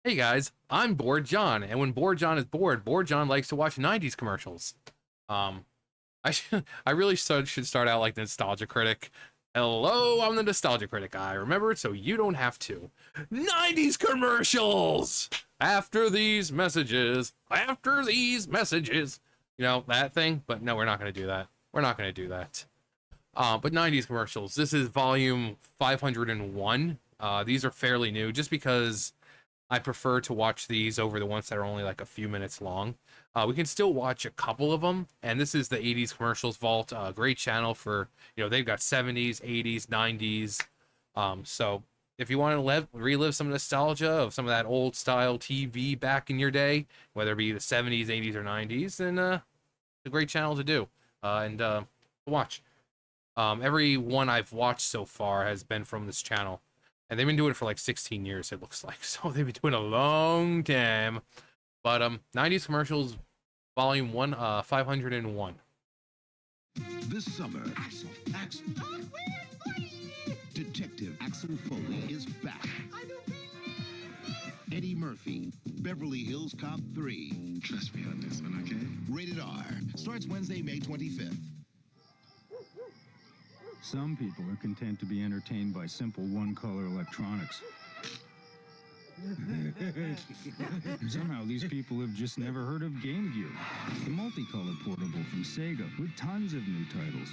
Hey guys, I'm Bored John, and when Bored John is bored, Bored John likes to watch 90s commercials. Um, I really should start out like the Nostalgia Critic. Hello, I'm the Nostalgia Critic. I remember it so you don't have to. 90s commercials! After these messages. You know, that thing? But no, we're not going to do that. We're not going to do that. But 90s commercials. This is volume 501. These are fairly new just because I prefer to watch these over the ones that are only like a few minutes long. We can still watch a couple of them, and this is the 80s commercials vault. Great channel for, they've got 70s, 80s, 90s. So if you want to relive some nostalgia of some of that old style TV back in your day, whether it be the 70s, 80s, or 90s, then it's a great channel to do and watch. Every one I've watched so far has been from this channel. And they've been doing it for like 16 years, it looks like. So they've been doing a long time. But 90s commercials, volume 1, 501. This summer, Detective Axel Foley is back. Eddie Murphy, Beverly Hills Cop 3. Trust me on this one, okay? Rated R. Starts Wednesday, May 25th. Some people are content to be entertained by simple one-color electronics. Somehow these people have just never heard of Game Gear, the multicolored portable from Sega with tons of new titles.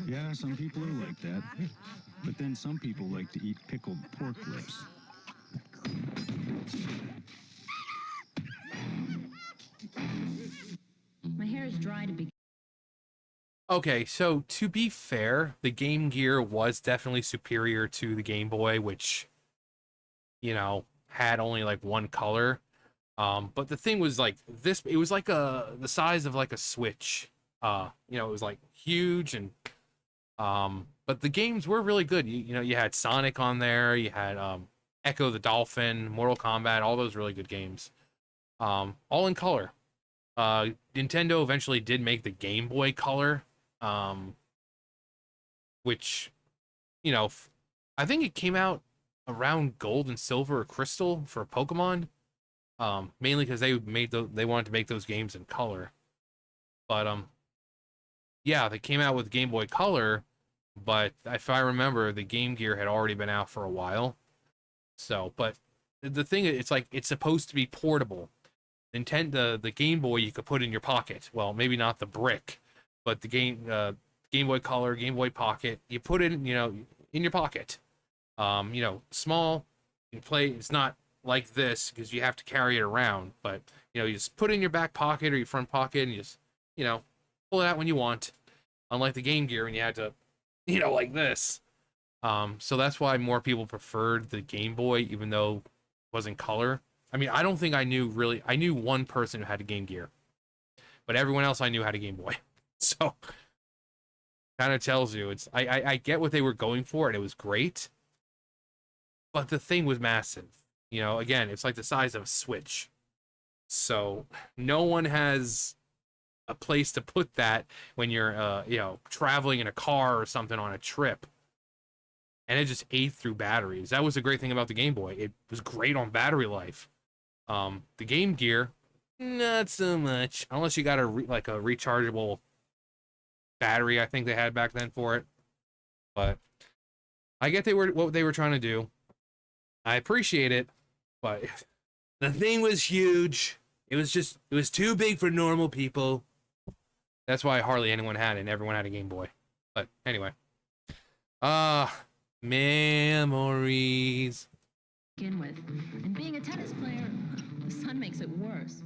Yeah, some people are like that. But then some people like to eat pickled pork lips. My hair is dry to be. Okay, so to be fair, the Game Gear was definitely superior to the Game Boy, which, had only like one color. But the thing was like this, it was like the size of like a Switch. It was like huge but the games were really good. You had Sonic on there, you had Echo the Dolphin, Mortal Kombat, all those really good games. All in color. Nintendo eventually did make the Game Boy Color, which, I think it came out around Gold and Silver or Crystal for Pokemon, mainly because they wanted to make those games in color. But yeah, they came out with Game Boy Color, but if I remember, the Game Gear had already been out for a while. So, but the thing is, it's like it's supposed to be portable. The Game Boy you could put in your pocket. Well, maybe not the brick, but the Game Boy Color, Game Boy Pocket, you put it, in your pocket. Small. You play. It's not like this because you have to carry it around, but you just put it in your back pocket or your front pocket, and you just pull it out when you want. Unlike the Game Gear, when you had to, like this. So that's why more people preferred the Game Boy, even though it wasn't color. I mean, I don't think I knew one person who had a Game Gear, but everyone else I knew had a Game Boy. So kind of tells you I get what they were going for, and it was great, but the thing was massive. Again, it's like the size of a Switch. So no one has a place to put that when you're traveling in a car or something on a trip. And it just ate through batteries. That was the great thing about the Game Boy. It was great on battery life. The Game Gear, not so much, unless you got a rechargeable battery. I think they had back then for it, but I get what they were trying to do. I appreciate it, but the thing was huge. It was too big for normal people. That's why hardly anyone had it, and everyone had a Game Boy. But anyway, memories. Begin with. And being a tennis player, the sun makes it worse.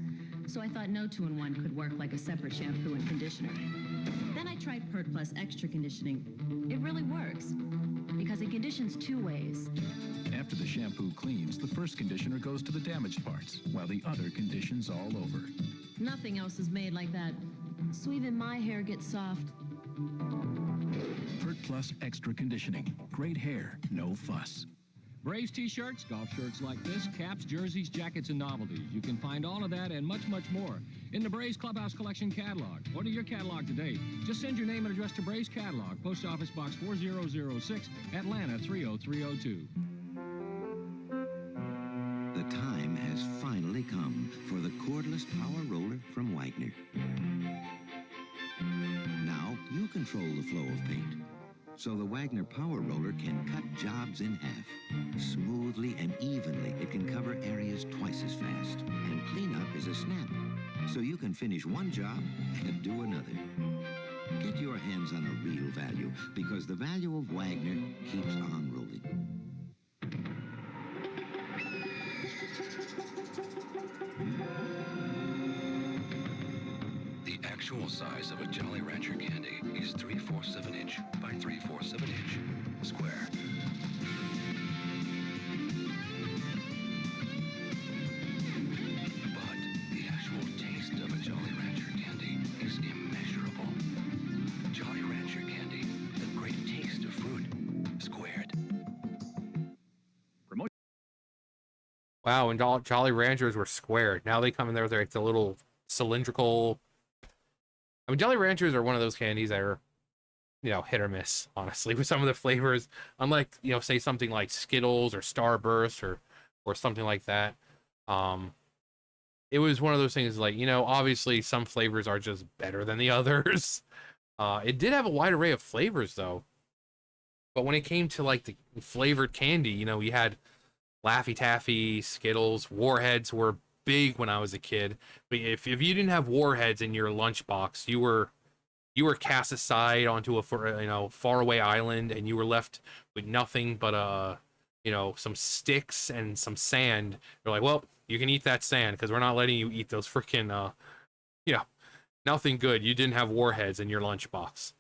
So I thought no two-in-one could work like a separate shampoo and conditioner. Then I tried Pert Plus Extra Conditioning. It really works because it conditions two ways. After the shampoo cleans, the first conditioner goes to the damaged parts, while the other conditions all over. Nothing else is made like that. So even my hair gets soft. Pert Plus Extra Conditioning. Great hair, no fuss. Braves t-shirts, golf shirts like this, caps, jerseys, jackets, and novelties. You can find all of that and much, much more in the Braves Clubhouse Collection catalog. Order your catalog today. Just send your name and address to Braves Catalog, Post Office Box 4006, Atlanta 30302. time has finally come for the cordless power roller from Wagner. Now you control the flow of paint, so the Wagner power roller can cut jobs in half. Smoothly and evenly, it can cover areas twice as fast. And cleanup is a snap, so you can finish one job and do another. Get your hands on a real value, because the value of Wagner keeps on rolling. The actual size of a Jolly Rancher candy is 3/4 of an inch by 3/4 of an inch square. But the actual taste of a Jolly Rancher candy is immeasurable. Jolly Rancher candy, the great taste of fruit, squared. Wow, and Jolly Ranchers were squared. Now they come in there, they're like the little cylindrical. I mean, Jolly Ranchers are one of those candies that are, you know, hit or miss, honestly, with some of the flavors. Unlike, you know, say something like Skittles or Starburst or something like that. It was one of those things like, you know, obviously some flavors are just better than the others. It did have a wide array of flavors though. But when it came to like the flavored candy, you know, you had Laffy Taffy, Skittles, Warheads were big when I was a kid. But if you didn't have Warheads in your lunchbox, you were cast aside onto a faraway island, and you were left with nothing but you know, some sticks and some sand. They're like, well, you can eat that sand because we're not letting you eat those freaking you know, nothing good. You didn't have Warheads in your lunchbox,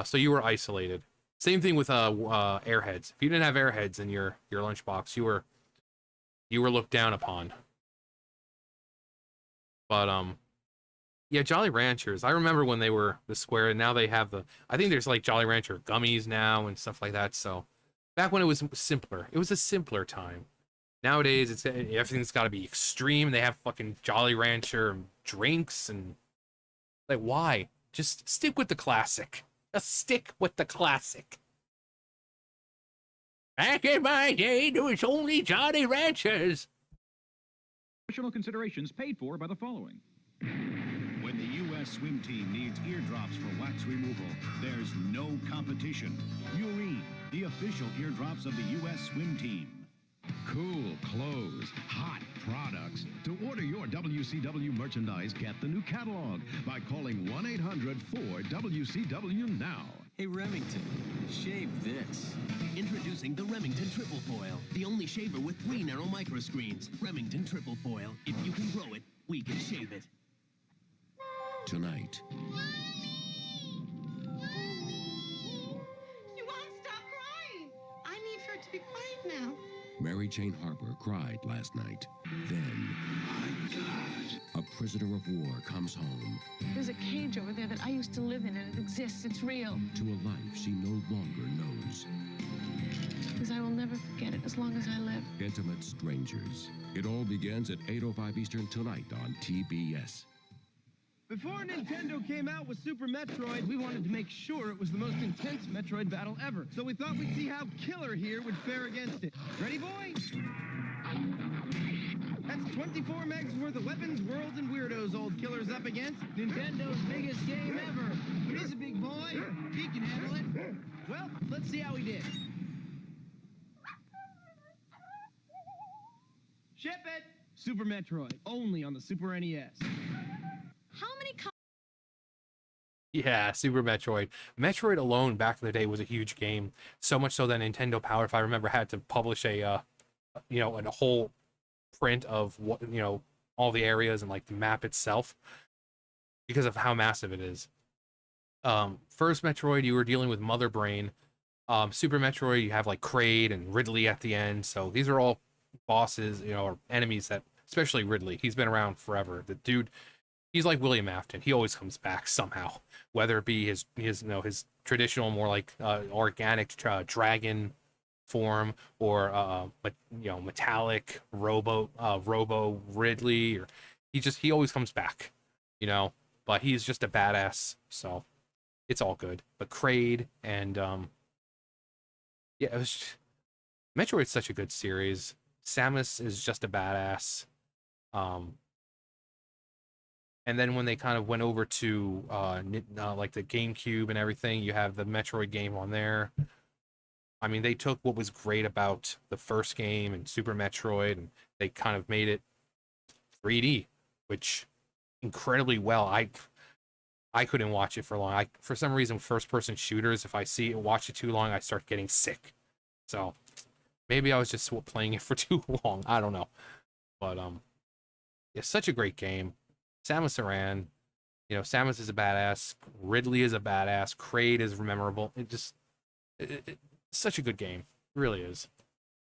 so you were isolated. Same thing with Airheads. If you didn't have Airheads in your lunchbox, you were looked down upon. But yeah, Jolly Ranchers. I remember when they were the square, and now they have I think there's like Jolly Rancher gummies now and stuff like that. So back when it was simpler, it was a simpler time. Nowadays, everything's got to be extreme. They have fucking Jolly Rancher drinks, and like, why? Just stick with the classic. Just stick with the classic. Back in my day, there was only Jolly Ranchers. Additional considerations paid for by the following. When the U.S. swim team needs eardrops for wax removal, there's no competition. Urine, the official eardrops of the U.S. swim team. Cool clothes, hot products. To order your WCW merchandise, get the new catalog by calling 1-800-4WCW now. Hey, Remington, shave this. Introducing the Remington Triple Foil, the only shaver with 3 narrow micro screens. Remington Triple Foil. If you can grow it, we can shave it. Tonight. You won't stop crying. I need for it to be quiet now. Mary Jane Harper cried last night. Then, a prisoner of war comes home There's a cage over there that I used to live in, and it exists. It's real. to a life she no longer knows. Because I will never forget it as long as I live. Intimate Strangers. It all begins at 8:05 Eastern tonight on TBS. Before Nintendo came out with Super Metroid, we wanted to make sure it was the most intense Metroid battle ever. So we thought we'd see how Killer here would fare against it. Ready, boy? That's 24 megs worth of weapons, worlds, and weirdos old Killer's up against. Nintendo's biggest game ever. He's a big boy. He can handle it. Well, let's see how he did. Ship it! Super Metroid, only on the Super NES. How many Yeah, Super Metroid. Metroid alone back in the day was a huge game. So much so that Nintendo Power, if I remember, had to publish a whole print of what, you know, all the areas and like the map itself because of how massive it is. First Metroid, you were dealing with Mother Brain. Super Metroid, you have like Kraid and Ridley at the end. So these are all bosses, you know, or enemies that, especially Ridley, he's been around forever. The dude, he's like William Afton. He always comes back somehow, whether it be his traditional, more like organic dragon form, or metallic Robo Ridley, or he always comes back, you know. But he's just a badass, so it's all good. But Kraid and yeah, it was Metroid's such a good series. Samus is just a badass. And then when they kind of went over to like the GameCube and everything, you have the Metroid game on there. I mean, they took what was great about the first game and Super Metroid, and they kind of made it 3D, which incredibly well. I couldn't watch it for long. For some reason, first-person shooters, if I watch it too long, I start getting sick. So maybe I was just playing it for too long. I don't know. But it's such a great game. Samus Aran, Samus is a badass. Ridley is a badass. Kraid is memorable. It's such a good game. It really is.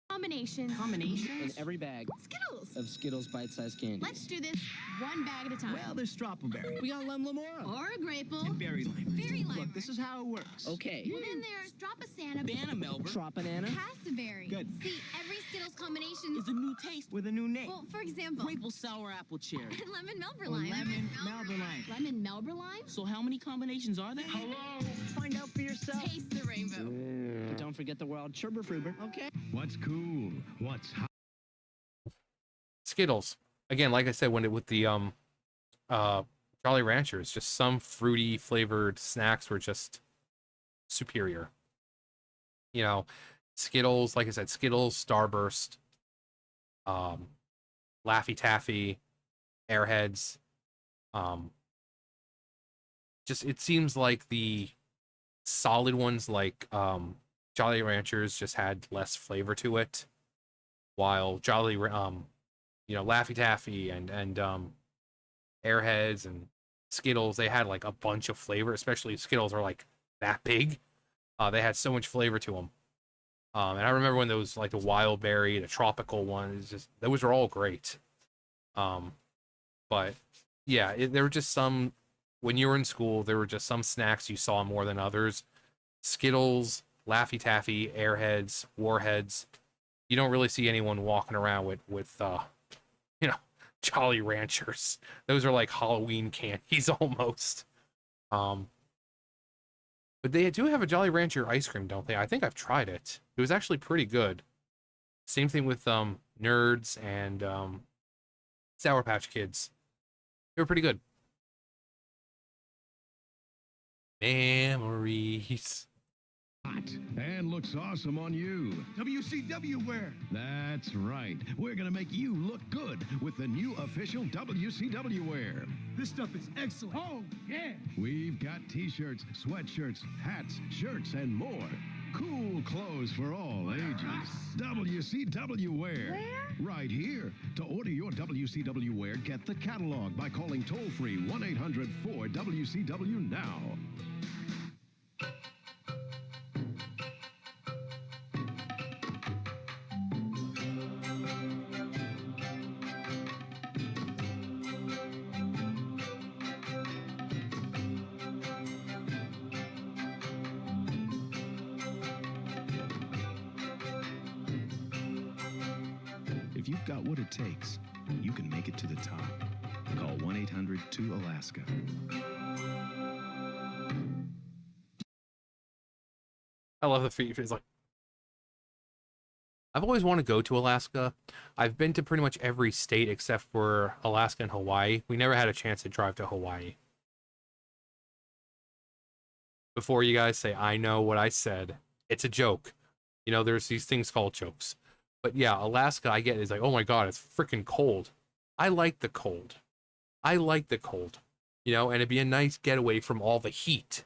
Combinations. In every bag Skittles. of Skittles bite-sized candy. Let's do this one bag at a time. Well, there's Strawberry. We got Lem Lamora. Or a Grapeful. And Berry Lime. Berry Lime. Look, this is how it works. Okay. Well, then there's Drop-a-Santa. Banana Melba. Banana. Cassberry. Good. See, every Skittles combination Is a new taste with a new name. Well, for example, Grapeful Sour Apple Cherry. and Lemon Melba Or Lime. Lemon Melba Lime. Lemon Melba Lime? So how many combinations are there? Hello. Find out for yourself. Taste the rainbow. But don't forget the wild Churber Fruber. Okay. What's cool? What's hot? Skittles. Again, like I said, with the Jolly Ranchers, just some fruity flavored snacks were just superior. Skittles, like I said, Skittles, Starburst, Laffy Taffy, Airheads. Just it seems like the solid ones like Jolly Ranchers just had less flavor to it, while Laffy Taffy and Airheads and Skittles, they had like a bunch of flavor. Especially Skittles are like that big. They had so much flavor to them. And I remember when those, like the wild berry, the tropical ones, those were all great. But yeah, there were just some, when you were in school, there were just some snacks you saw more than others. Skittles, Laffy Taffy, Airheads, Warheads. You don't really see anyone walking around with Jolly Ranchers. Those are like Halloween candies almost. But they do have a Jolly Rancher ice cream, don't they? I think I've tried it. It was actually pretty good. Same thing with Nerds and Sour Patch Kids. They were pretty good. Memories. Hot and looks awesome on you. WCW wear. That's right. We're going to make you look good with the new official WCW wear. This stuff is excellent. Oh, yeah. We've got t-shirts, sweatshirts, hats, shirts, and more. Cool clothes for all ages. WCW wear. Right here. To order your WCW wear, get the catalog by calling toll-free 1-800-4WCW now. If you've got what it takes, you can make it to the top. Call 1-800-2-ALASKA. I love the feet. It's like, I've always wanted to go to Alaska. I've been to pretty much every state except for Alaska and Hawaii. We never had a chance to drive to Hawaii. Before you guys say, I know what I said, it's a joke. There's these things called jokes. But yeah, Alaska, I get, is like, oh my God, it's freaking cold. I like the cold. And it'd be a nice getaway from all the heat.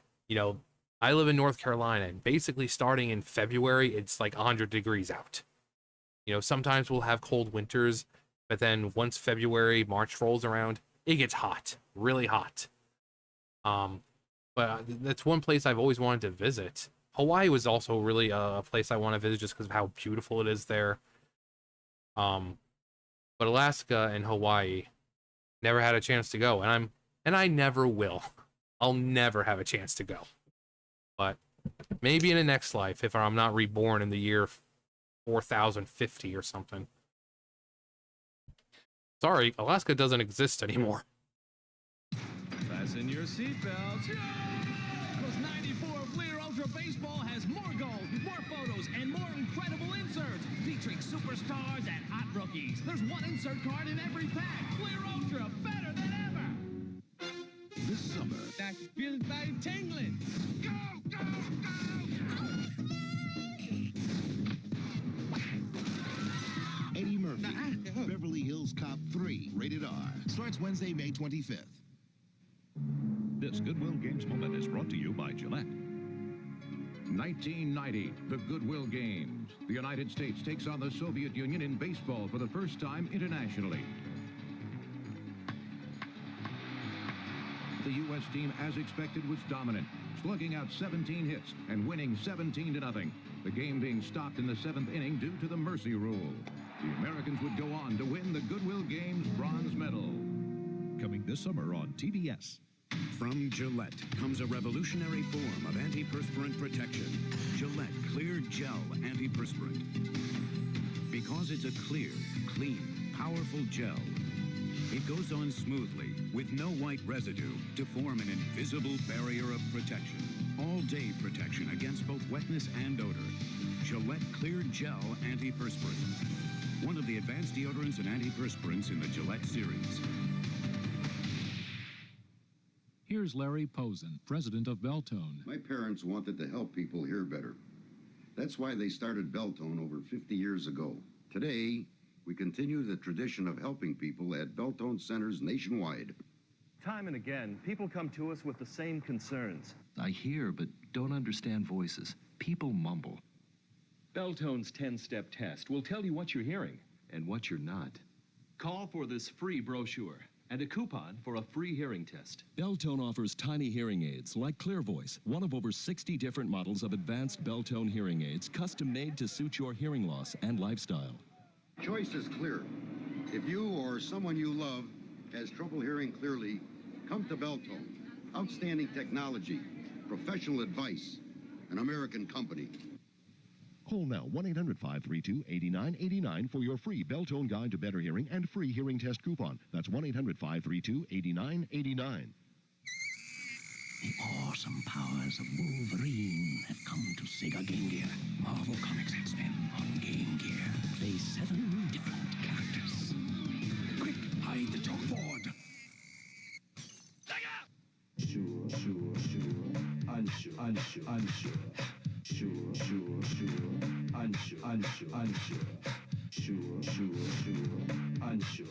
I live in North Carolina, and basically starting in February, it's like 100 degrees out. Sometimes we'll have cold winters, but then once February, March rolls around, it gets hot, really hot. But that's one place I've always wanted to visit. Hawaii was also really a place I want to visit just because of how beautiful it is there. But Alaska and Hawaii, never had a chance to go, and I never will. I'll never have a chance to go. But maybe in the next life, if I'm not reborn in the year 4050 or something. Sorry, Alaska doesn't exist anymore. Fasten your seatbelts. Because 94 Fleer Ultra Baseball has more gold, more photos, and more incredible inserts featuring superstars and hot Brookies. There's one insert card in every pack. Clear Ultra, better than ever. This summer, I can feel his body tingling. go, go, go! Eddie Murphy, Beverly Hills Cop 3, rated R. Starts Wednesday, May 25th. This Goodwill Games moment is brought to you by Gillette. 1990, the Goodwill Games. The United States takes on the Soviet Union in baseball for the first time internationally. The U.S. team, as expected, was dominant, slugging out 17 hits and winning 17-0. The game being stopped in the 7th inning due to the mercy rule. The Americans would go on to win the Goodwill Games bronze medal. Coming this summer on TBS. From Gillette comes a revolutionary form of antiperspirant protection. Gillette Clear Gel Antiperspirant. Because it's a clear, clean, powerful gel, it goes on smoothly with no white residue to form an invisible barrier of protection. All-day protection against both wetness and odor. Gillette Clear Gel Antiperspirant. One of the advanced deodorants and antiperspirants in the Gillette series. Here's Larry Posen, president of Beltone. My parents wanted to help people hear better. That's why they started Beltone over 50 years ago. Today, we continue the tradition of helping people at Beltone centers nationwide. Time and again, people come to us with the same concerns. I hear but don't understand voices. People mumble. Beltone's 10-step test will tell you what you're hearing And what you're not. Call for this free brochure and a coupon for a free hearing test. Beltone offers tiny hearing aids like Clear Voice, one of over 60 different models of advanced Beltone hearing aids custom made to suit your hearing loss and lifestyle. Choice is clear. If you or someone you love has trouble hearing clearly, come to Beltone. Outstanding technology, professional advice, an American company. Call now 1-800-532-8989 for your free Beltone guide to better hearing and free hearing test coupon. That's 1-800-532-8989. The awesome powers of Wolverine have come to Sega Game Gear. Marvel Comics X-Men on Game Gear. Play 7 different characters. Quick, hide the chalkboard. Sure, unsure, unsure. Sure,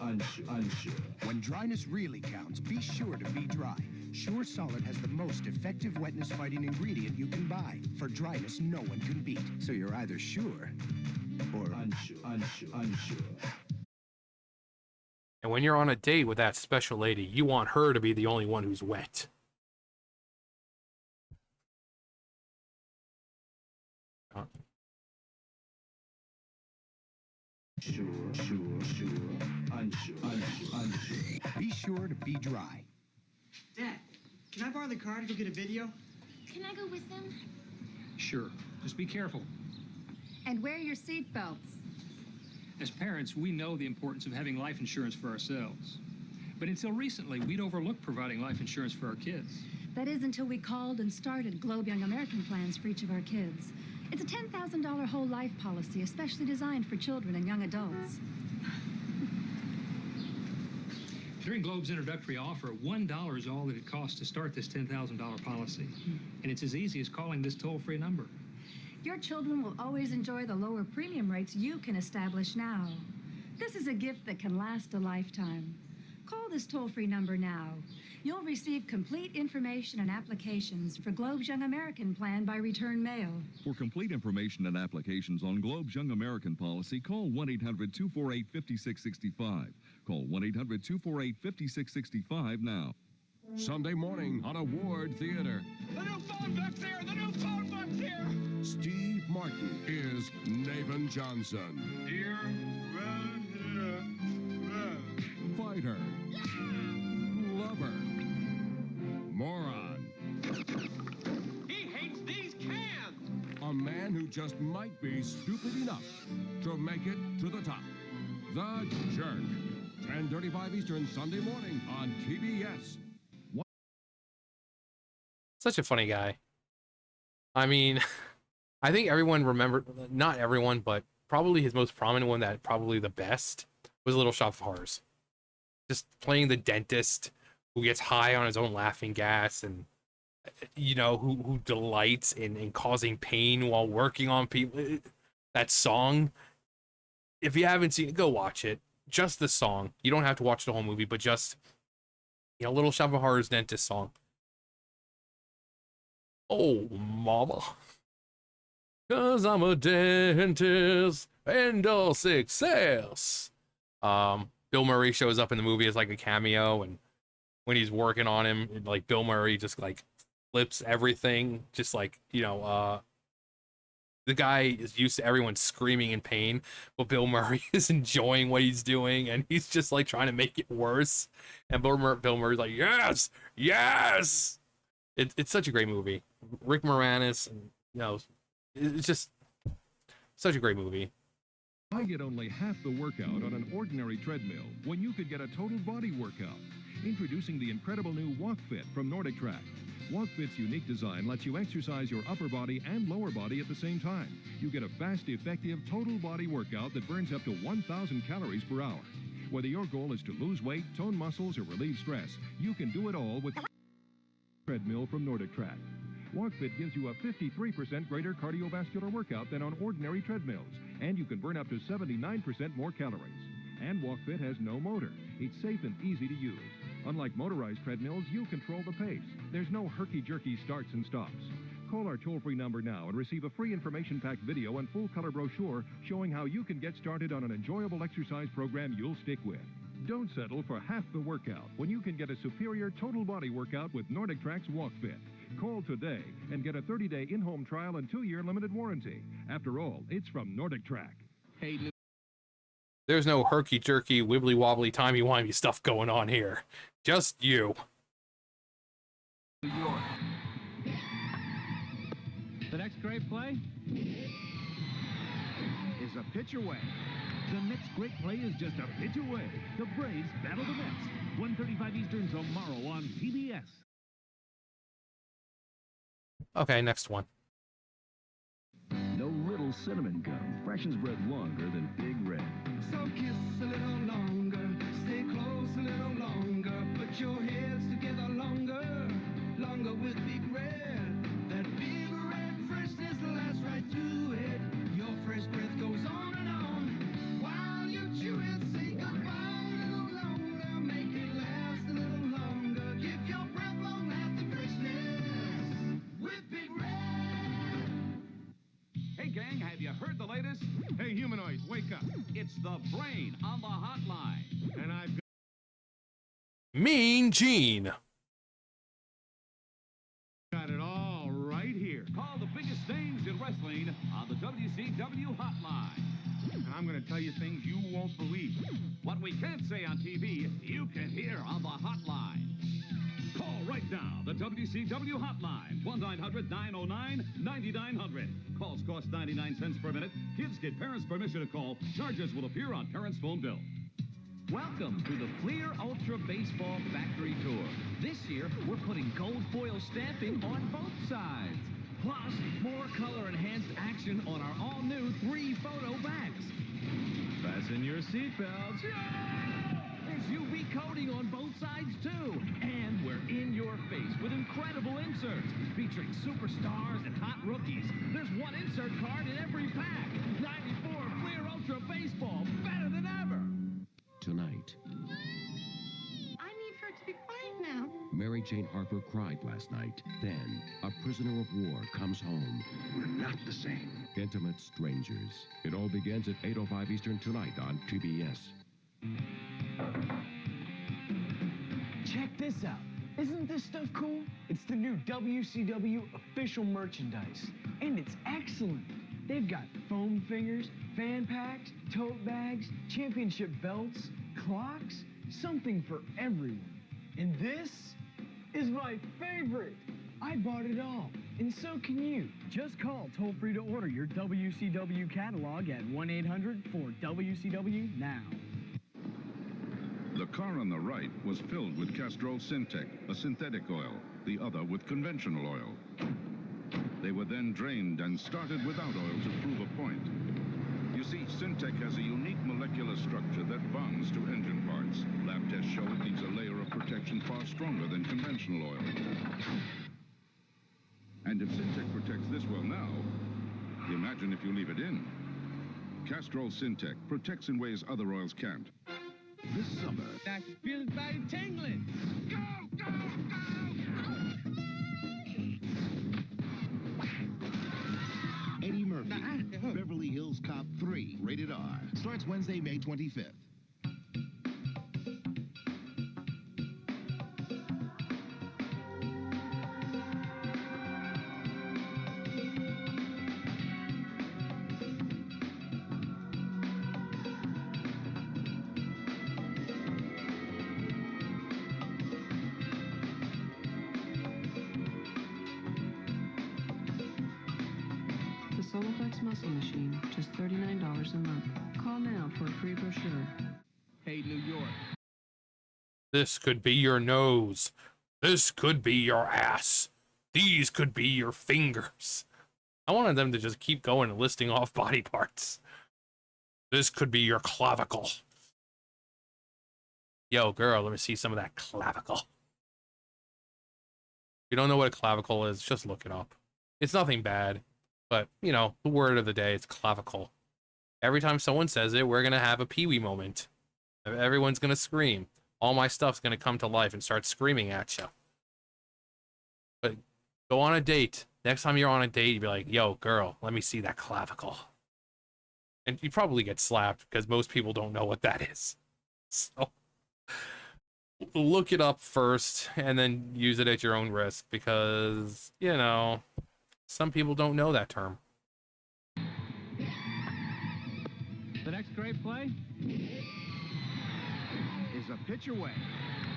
unsure, unsure. When dryness really counts, be sure to be dry. Sure Solid has the most effective wetness-fighting ingredient you can buy. For dryness no one can beat. So you're either sure or unsure. And when you're on a date with that special lady, you want her to be the only one who's wet. Sure, unsure. Be sure to be dry. Dad, can I borrow the car to go get a video? Can I go with them? Sure. Just be careful. And wear your seatbelts. As parents, we know the importance of having life insurance for ourselves. But until recently, we'd overlooked providing life insurance for our kids. That is until we called and started Globe Young American plans for each of our kids. It's a $10,000 whole life policy, especially designed for children and young adults. During Globe's introductory offer, $1 is all that it costs to start this $10,000 policy. And it's as easy as calling this toll-free number. Your children will always enjoy the lower premium rates you can establish now. This is a gift that can last a lifetime. Call this toll-free number now. You'll receive complete information and applications for Globe's Young American plan by return mail. For complete information and applications on Globe's Young American policy, call 1-800-248-5665. Call 1-800-248-5665 now. Sunday morning on Award Theater. The new phone book's here! The new phone book's here! Steve Martin is Navin Johnson. Dear Fighter. Lover. Moron. He hates these cans! A man who just might be stupid enough to make it to the top. The Jerk. 10:35 Eastern, Sunday morning on TBS. Such a funny guy. I mean, I think everyone remembered, not everyone, but probably his most prominent one, that probably the best, was Little Shop of Horrors. Just playing the dentist who gets high on his own laughing gas, and who delights in causing pain while working on people. That song, if you haven't seen it, go watch it. Just the song. You don't have to watch the whole movie, but just Little Shop of Horrors dentist song. Oh, mama. 'Cause I'm a dentist and a success. Bill Murray shows up in the movie as like a cameo, and when he's working on him, like Bill Murray just like flips everything, just like, the guy is used to everyone screaming in pain, but Bill Murray is enjoying what he's doing, and he's just like trying to make it worse. And Bill Murray's like, yes, yes. It's such a great movie. Rick Moranis, and it's just such a great movie. I get only half the workout on an ordinary treadmill when you could get a total body workout. Introducing the incredible new WalkFit from Nordic Track. WalkFit's unique design lets you exercise your upper body and lower body at the same time. You get a fast, effective, total body workout that burns up to 1,000 calories per hour. Whether your goal is to lose weight, tone muscles, or relieve stress, you can do it all with treadmill from Nordic Track. WalkFit gives you a 53% greater cardiovascular workout than on ordinary treadmills, and you can burn up to 79% more calories. And WalkFit has no motor. It's safe and easy to use. Unlike motorized treadmills, you control the pace. There's no herky-jerky starts and stops. Call our toll-free number now and receive a free information-packed video and full-color brochure showing how you can get started on an enjoyable exercise program you'll stick with. Don't settle for half the workout when you can get a superior total body workout with Nordic Track's WalkFit. Call today and get a 30-day in-home trial and 2-year limited warranty. After all, it's from Nordic Track. Hey, there's no herky-jerky, wibbly-wobbly, timey-wimey stuff going on here. Just you. New York. The next great play is a pitch away. The next great play is just a pitch away. The Braves battle the Mets. 1:35 Eastern tomorrow on TBS. Okay, next one. No little cinnamon gum fractions bread longer than Big Red. So kiss a little longer, stay close a little longer, put your heads together longer, longer with Big Red. That Big Red freshness lasts right through it. Your fresh breath goes on and on. While you chew it, say goodbye a little longer, make it last a little longer. Give your breath long-lasting freshness with Big Red. Hey, gang, have you heard the latest? Hey, humanoids, wake up. It's the Brain on the hotline. And I've Mean Gene. got it all right here. Call the biggest names in wrestling on the WCW hotline. And I'm going to tell you things you won't believe. What we can't say on TV, you can hear on the hotline. Call right now, the WCW hotline, 1-900-909-9900. Calls cost 99 cents per minute. Kids get parents' permission to call. Charges will appear on parents' phone bill. Welcome to the Fleer Ultra Baseball Factory Tour. This year, we're putting gold foil stamping on both sides. Plus, more color-enhanced action on our all-new 3-photo bags. Fasten your seatbelts. There's UV coating on both sides, too. And we're in your face with incredible inserts featuring superstars and hot rookies. There's one insert card in every pack. 94 Fleer Ultra Baseball, better than ever. Tonight, I need her to be quiet now. Mary Jane Harper cried last night. Then, a prisoner of war comes home. We're not the same. Intimate strangers. It all begins at 8:05 Eastern tonight on TBS. Check this out. Isn't this stuff cool? It's the new WCW official merchandise, and it's excellent. They've got foam fingers, fan packs, tote bags, championship belts, clocks, something for everyone. And this is my favorite. I bought it all, and so can you. Just call toll-free to order your WCW catalog at 1-800-4WCW now. The car on the right was filled with Castrol Syntec, a synthetic oil, the other with conventional oil. They were then drained and started without oil to prove a point. You see, Syntec has a unique molecular structure that bonds to engine parts. Lab tests show it leaves a layer of protection far stronger than conventional oil. And if Syntec protects this well now, imagine if you leave it in. Castrol Syntec protects in ways other oils can't. This summer, I can feel his body tingling. Go, go, go! Eddie Murphy, Beverly Hills Cop 3, rated R. Starts Wednesday, May 25th. The Soloflex Muscle Machine, just $39 a month. Call now for a free brochure. Hey, New York. This could be your nose. This could be your ass. These could be your fingers. I wanted them to just keep going and listing off body parts. This could be your clavicle. Yo, girl, let me see some of that clavicle. If you don't know what a clavicle is, just look it up. It's nothing bad. But, you know, the word of the day is clavicle. Every time someone says it, we're going to have a Pee-wee moment. Everyone's going to scream. All my stuff's going to come to life and start screaming at you. But go on a date. Next time you're on a date, you'd be like, yo, girl, let me see that clavicle. And you probably get slapped because most people don't know what that is. So look it up first and then use it at your own risk because, you know, some people don't know that term. The next great play is a pitch away.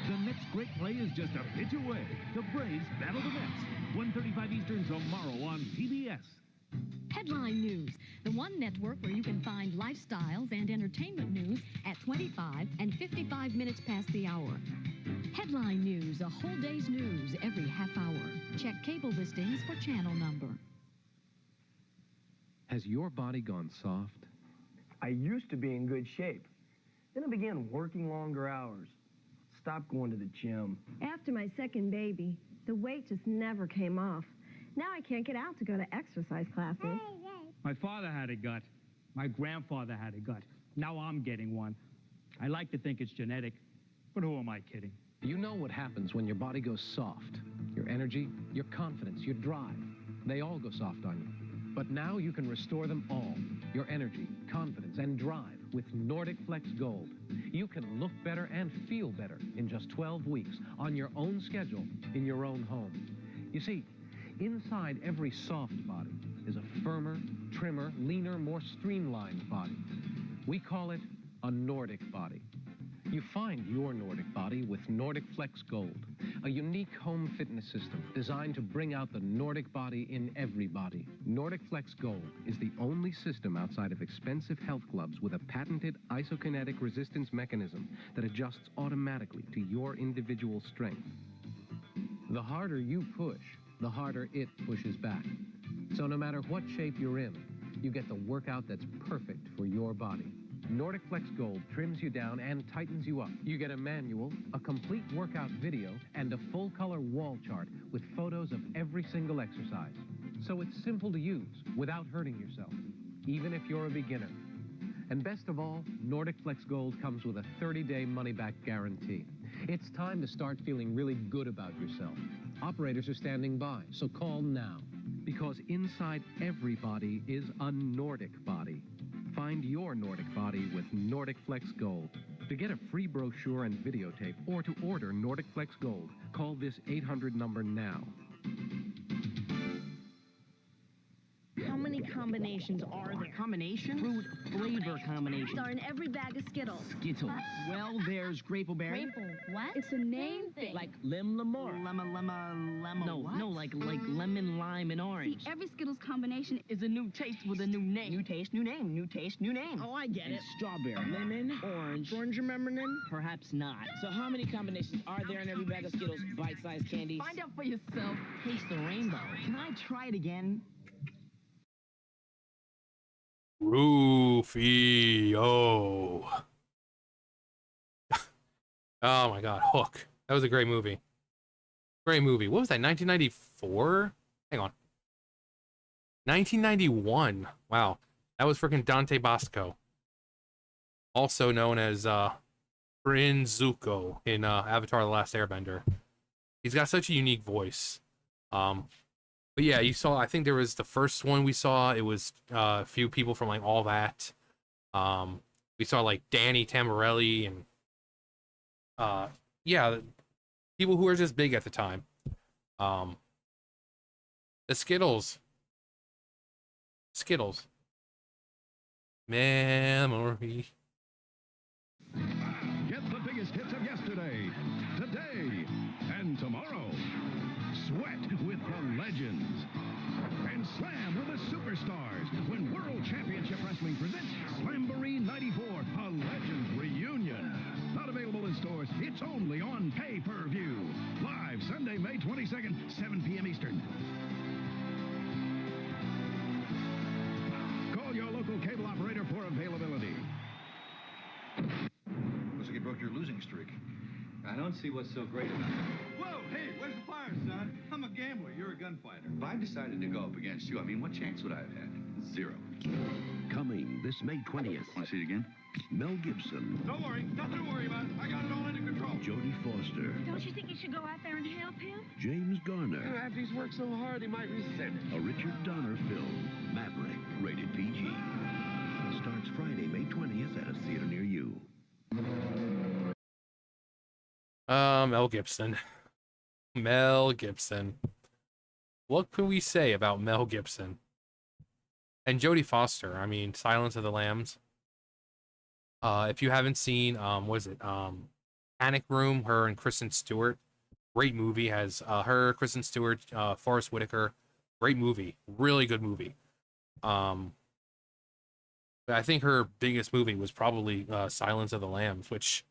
The next great play is just a pitch away. The Braves battle the Mets. 1:35 Eastern tomorrow on PBS. Headline News, the one network where you can find lifestyles and entertainment news at 25 and 55 minutes past the hour. Headline News, a whole day's news every half hour. Check cable listings for channel number. Has your body gone soft? I used to be in good shape. Then I began working longer hours. Stopped going to the gym. After my second baby, the weight just never came off. Now I can't get out to go to exercise classes. My father had a gut. My grandfather had a gut. Now I'm getting one. I like to think it's genetic, but who am I kidding? You know what happens when your body goes soft. Your energy, your confidence, your drive, they all go soft on you. But now you can restore them all. Your energy, confidence, and drive with Nordic Flex Gold. You can look better and feel better in just 12 weeks on your own schedule in your own home. You see, inside every soft body is a firmer, trimmer, leaner, more streamlined body. We call it a Nordic body. You find your Nordic body with Nordic Flex Gold, a unique home fitness system designed to bring out the Nordic body in every body. Nordic Flex Gold is the only system outside of expensive health clubs with a patented isokinetic resistance mechanism that adjusts automatically to your individual strength. The harder you push, the harder it pushes back. So no matter what shape you're in, you get the workout that's perfect for your body. Nordic Flex Gold trims you down and tightens you up. You get a manual, a complete workout video, and a full-color wall chart with photos of every single exercise. So it's simple to use without hurting yourself, even if you're a beginner. And best of all, Nordic Flex Gold comes with a 30-day money-back guarantee. It's time to start feeling really good about yourself. Operators are standing by, so call now. Because inside every body is a Nordic body. Find your Nordic body with Nordic Flex Gold. To get a free brochure and videotape or to order Nordic Flex Gold, call this 800 number now. How many combinations are there? Combinations? Fruit Flavor combinations. are in every bag of Skittles. Skittles. Well, there's Grapleberry. What? It's a name thing. Like Lemon No, like lemon, lime, and orange. See, every Skittles combination is a new taste with a new name. New taste, new name. New taste, new name. Oh, I get And it. Strawberry. Lemon, orange. Orange remembering? Perhaps not. So how many combinations are there in every bag of Skittles? Bite-sized candies? Find out for yourself. Taste the rainbow. Can I try it again? Rufio. Oh my God, Hook. That was a great movie. Great movie. What was that, 1994? Hang on. 1991. Wow. That was freaking Dante Bosco. Also known as Rin Zuko in Avatar The Last Airbender. He's got such a unique voice. But yeah, you saw, I think there was the first one we saw. It was a few people from like All That. We saw like Danny Tamborelli and yeah, people who were just big at the time. The Skittles. Memory. Get the biggest hits of yesterday, today, and tomorrow. Sweat with the legends. And slam with the superstars when World Championship Wrestling presents Slamboree 94, a Legends reunion. Not available in stores. It's only on pay-per-view. Live Sunday, May 22nd, 7 p.m. Eastern. Call your local cable operator for availability. Looks like you broke your losing streak. I don't see what's so great about it. Whoa, hey, where's the fire, son? I'm a gambler. You're a gunfighter. If I decided to go up against you, I mean, what chance would I have had? Zero. Coming this May 20th. Want to see it again? Mel Gibson. Don't worry. Nothing to worry about. I got it all under control. Jodie Foster. Don't you think you should go out there and help him? James Garner. After he's worked so hard, he might resent it. A Richard Donner film. Maverick. Rated PG. Starts Friday, May 20th at a theater near you. Mel Gibson. Mel Gibson. What can we say about Mel Gibson? And Jodie Foster. I mean, Silence of the Lambs. If you haven't seen, what is it? Panic Room, her and Kristen Stewart. Great movie. Has her, Kristen Stewart, Forrest Whitaker. Great movie. Really good movie. But I think her biggest movie was probably Silence of the Lambs, which,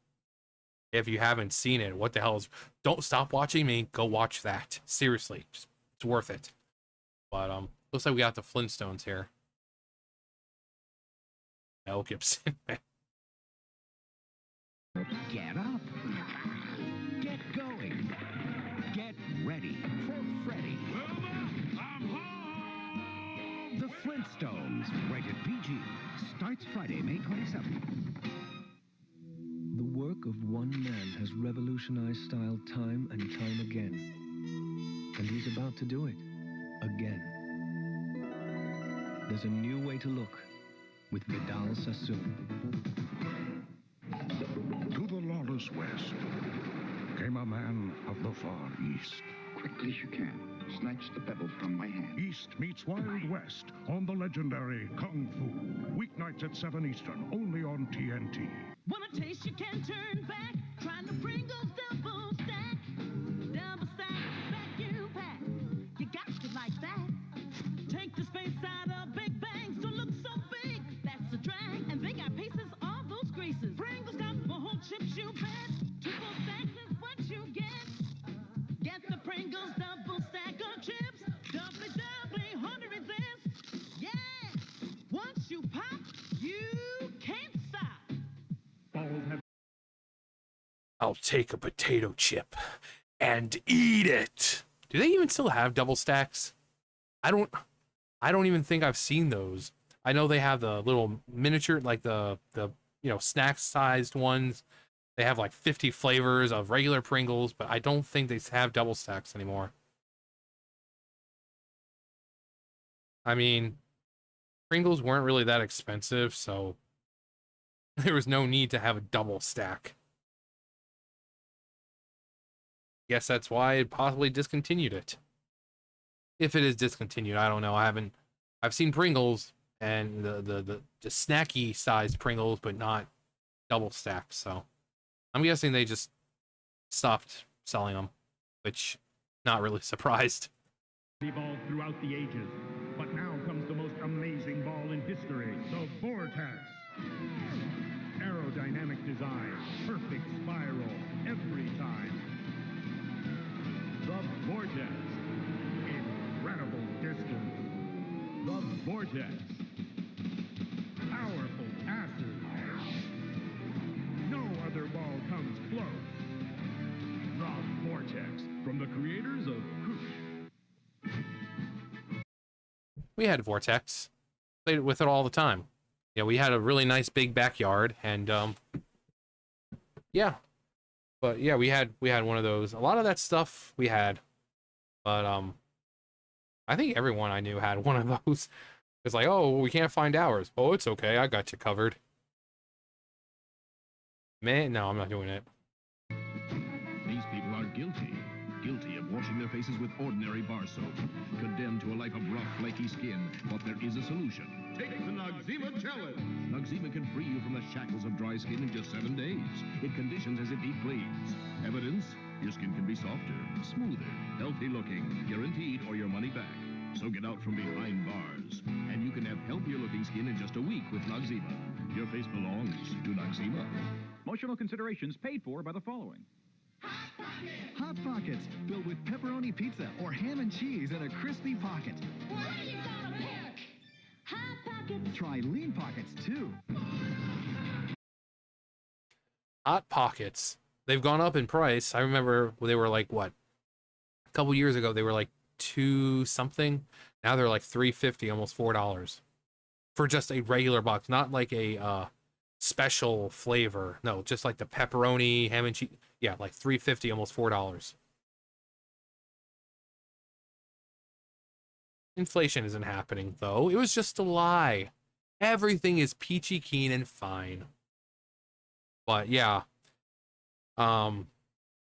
if you haven't seen it, what the hell is... Don't stop watching me. Go watch that. Seriously. Just, it's worth it. But looks like we got the Flintstones here. Mel Gibson. Get up. Get going. Get ready for Freddy. I'm home! The Flintstones. Rated PG. Starts Friday, May 27th. The work of one man has revolutionized style time and time again. And he's about to do it again. There's a new way to look with Vidal Sassoon. To the lawless West came a man of the Far East. Quickly as you can, snatch the pebble from my hand. East meets Wild West on the legendary Kung Fu. Weeknights at 7 Eastern, only on TNT. Wanna taste, you can't turn back. Trying to Pringles double stack. Double stack, vacuum pack. You got to like that. Take the space out of Big Bangs. Don't look so big. That's a drag. And they got pieces of those greases. Pringles got whole chips, you bet. 2 full stacks is what you get. Get the Pringles double stack of chips. Doubly, 100 resist. Yeah. Once you pop, you can't stop. I'll take a potato chip and eat it. Do they even still have double stacks? I don't even think I've seen those. I know they have the little miniature, like the snack sized ones. They have like 50 flavors of regular Pringles, but I don't think they have double stacks anymore. I mean, Pringles weren't really that expensive, so there was no need to have a double stack. Guess that's why it possibly discontinued it. If it is discontinued, I don't know. I've seen Pringles and the snacky sized Pringles, but not double stacked. So I'm guessing they just stopped selling them, which not really surprised. Evolved throughout the ages, but now comes the most amazing ball in history, the Vortex. Aerodynamic design, perfect spiral every time. The Vortex, incredible distance. The Vortex. We had Vortex. Played with it all the time. Yeah, we had a really nice big backyard, and yeah. But yeah, we had one of those. A lot of that stuff we had, but I think everyone I knew had one of those. It's like, oh, we can't find ours. Oh, it's okay, I got you covered. Man, no, I'm not doing it. These people are guilty. Guilty of washing their faces with ordinary bar soap. Condemned to a life of rough, flaky skin. But there is a solution. Take the Noxzema Challenge. Noxzema can free you from the shackles of dry skin in just 7 days. It conditions as it deep cleans. Evidence? Your skin can be softer, smoother, healthy looking, guaranteed, or your money back. So get out from behind bars. And you can have healthier looking skin in just a week with Noxzema. Your face belongs to Noxzema. Promotional considerations paid for by the following. Hot Pockets, filled with pepperoni pizza or ham and cheese in a crispy pocket. What are you talking here? Hot Pockets. Try Lean Pockets, too. Hot Pockets. They've gone up in price. I remember they were like, what? A couple years ago, they were like $2 something. Now they're like $3.50, almost $4. For just a regular box. Not like a special flavor. No, just like the pepperoni, ham and cheese. Yeah, like $3.50, almost $4. Inflation isn't happening, though. It was just a lie. Everything is peachy keen and fine. But yeah. Hot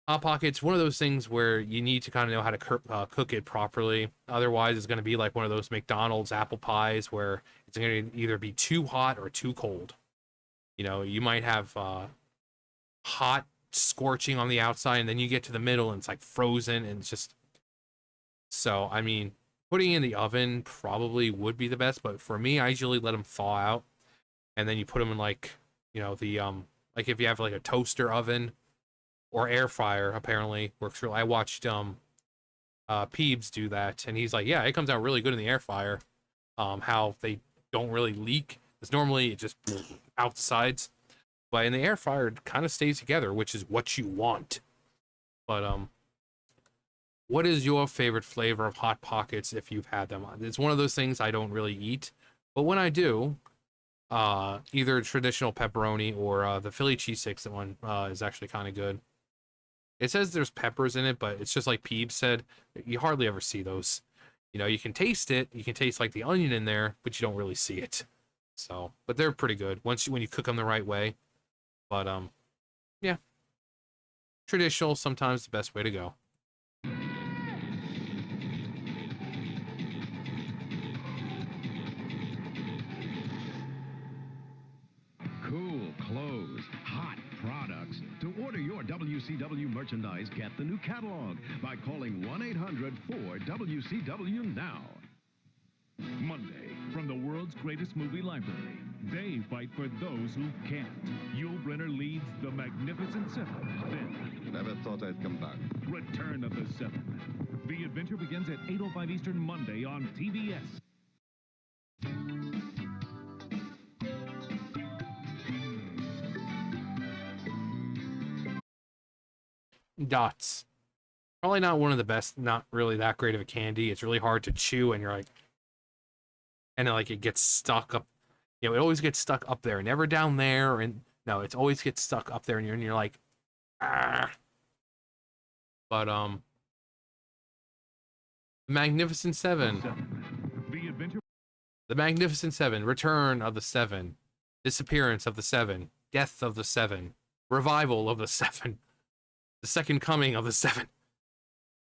Pockets, one of those things where you need to kind of know how to cook it properly. Otherwise, it's going to be like one of those McDonald's apple pies where it's going to either be too hot or too cold. You know, you might have hot, scorching on the outside, and then you get to the middle and it's like frozen, and it's just... So, I mean, putting it in the oven probably would be the best, but for me, I usually let them thaw out, and then you put them in like, you know, the, like if you have like a toaster oven or air fryer, apparently works really... I watched Peebs do that, and he's like, yeah, it comes out really good in the air fryer. How they don't really leak, because normally it just out the sides. But in the air fryer, it kind of stays together, which is what you want. But, what is your favorite flavor of Hot Pockets if you've had them? It's one of those things I don't really eat. But when I do, either traditional pepperoni or the Philly cheesesteaks one is actually kind of good. It says there's peppers in it, but it's just like Peebs said, you hardly ever see those. You know, you can taste it. You can taste like the onion in there, but you don't really see it. So, but they're pretty good when you cook them the right way. But, yeah. Traditional, sometimes the best way to go. Cool clothes, hot products. To order your WCW merchandise, get the new catalog by calling 1-800-4WCW now. Monday, from the world's greatest movie library, they fight for those who can't. Yul Brynner leads The Magnificent Seven. Then, Never thought I'd come back. Return of the Seven. The adventure begins at 8:05 Eastern Monday on TBS. Dots. Probably not one of the best, not really that great of a candy. It's really hard to chew, and you're like... And then, like, it gets stuck up. You know, it always gets stuck up there, never down there. And no, it always gets stuck up there, and you're like, ah. But the Magnificent Seven. The Magnificent Seven. Return of the Seven. Disappearance of the Seven. Death of the Seven. Revival of the Seven. The second coming of the Seven.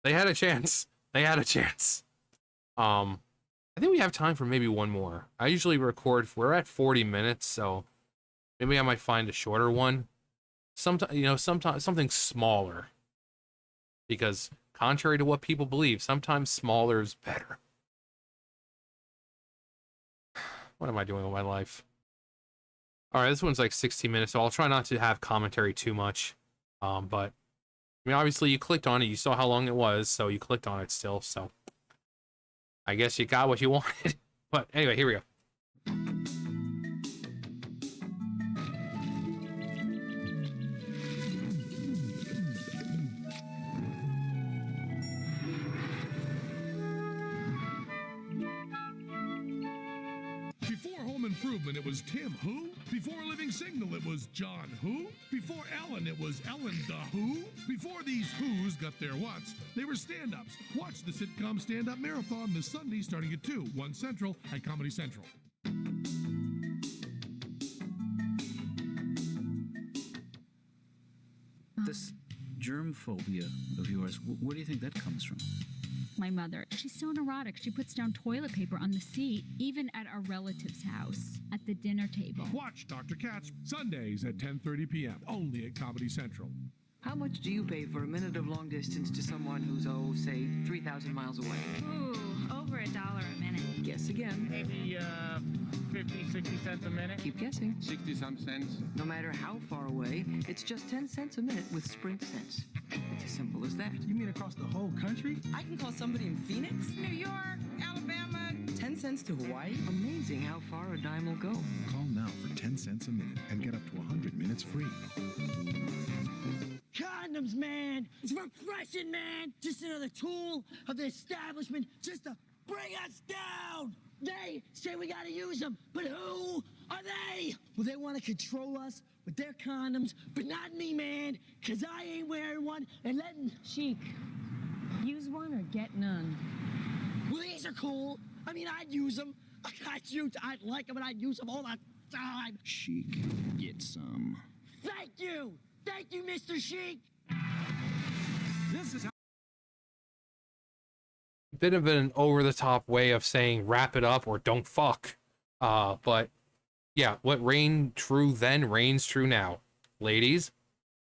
They had a chance. They had a chance. I think we have time for maybe one more. I usually record, we're at 40 minutes, so maybe I might find a shorter one. Sometimes, you know, sometimes something smaller. Because contrary to what people believe, sometimes smaller is better. What am I doing with my life? All right, this one's like 16 minutes, so I'll try not to have commentary too much. But I mean, obviously you clicked on it, you saw how long it was, so you clicked on it still, so I guess you got what you wanted. But anyway, here we go. Improvement, it was Tim Who? Before Living Signal, it was John Who? Before Ellen, it was Ellen the Who? Before these Who's got their whats, they were stand-ups. Watch the sitcom stand-up marathon this Sunday starting at 2, 1 Central at Comedy Central. This germ phobia of yours, where do you think that comes from? My mother, she's so neurotic. She puts down toilet paper on the seat, even at our relative's house, at the dinner table. Watch Dr. Katz Sundays at 10:30 p.m. only at Comedy Central. How much do you pay for a minute of long distance to someone who's, oh, say, 3,000 miles away? Ooh, over $1 a minute. Guess again. Maybe 50, 60 cents a minute. Keep guessing. 60-some cents. No matter how far away, it's just 10 cents a minute with Sprint Sense. It's as simple as that. You mean across the whole country? I can call somebody in Phoenix, New York, Alabama. 10 cents to Hawaii? Amazing how far a dime will go. Call now for 10 cents a minute and get up to 100 minutes free. Condoms, man! It's refreshing, man! Just another tool of the establishment just to bring us down! They say we gotta use them, but who are they? Well, they want to control us with their condoms, but not me, man, because I ain't wearing one and letting... Chic, use one or get none. Well, these are cool. I mean, I'd use them. I'd like them and I'd use them all the time. Chic, get some. Thank you! Thank you, Mr. Chic! This is how... Bit of an over-the-top way of saying wrap it up or don't fuck. But yeah, what reigned true then reigns true now. Ladies,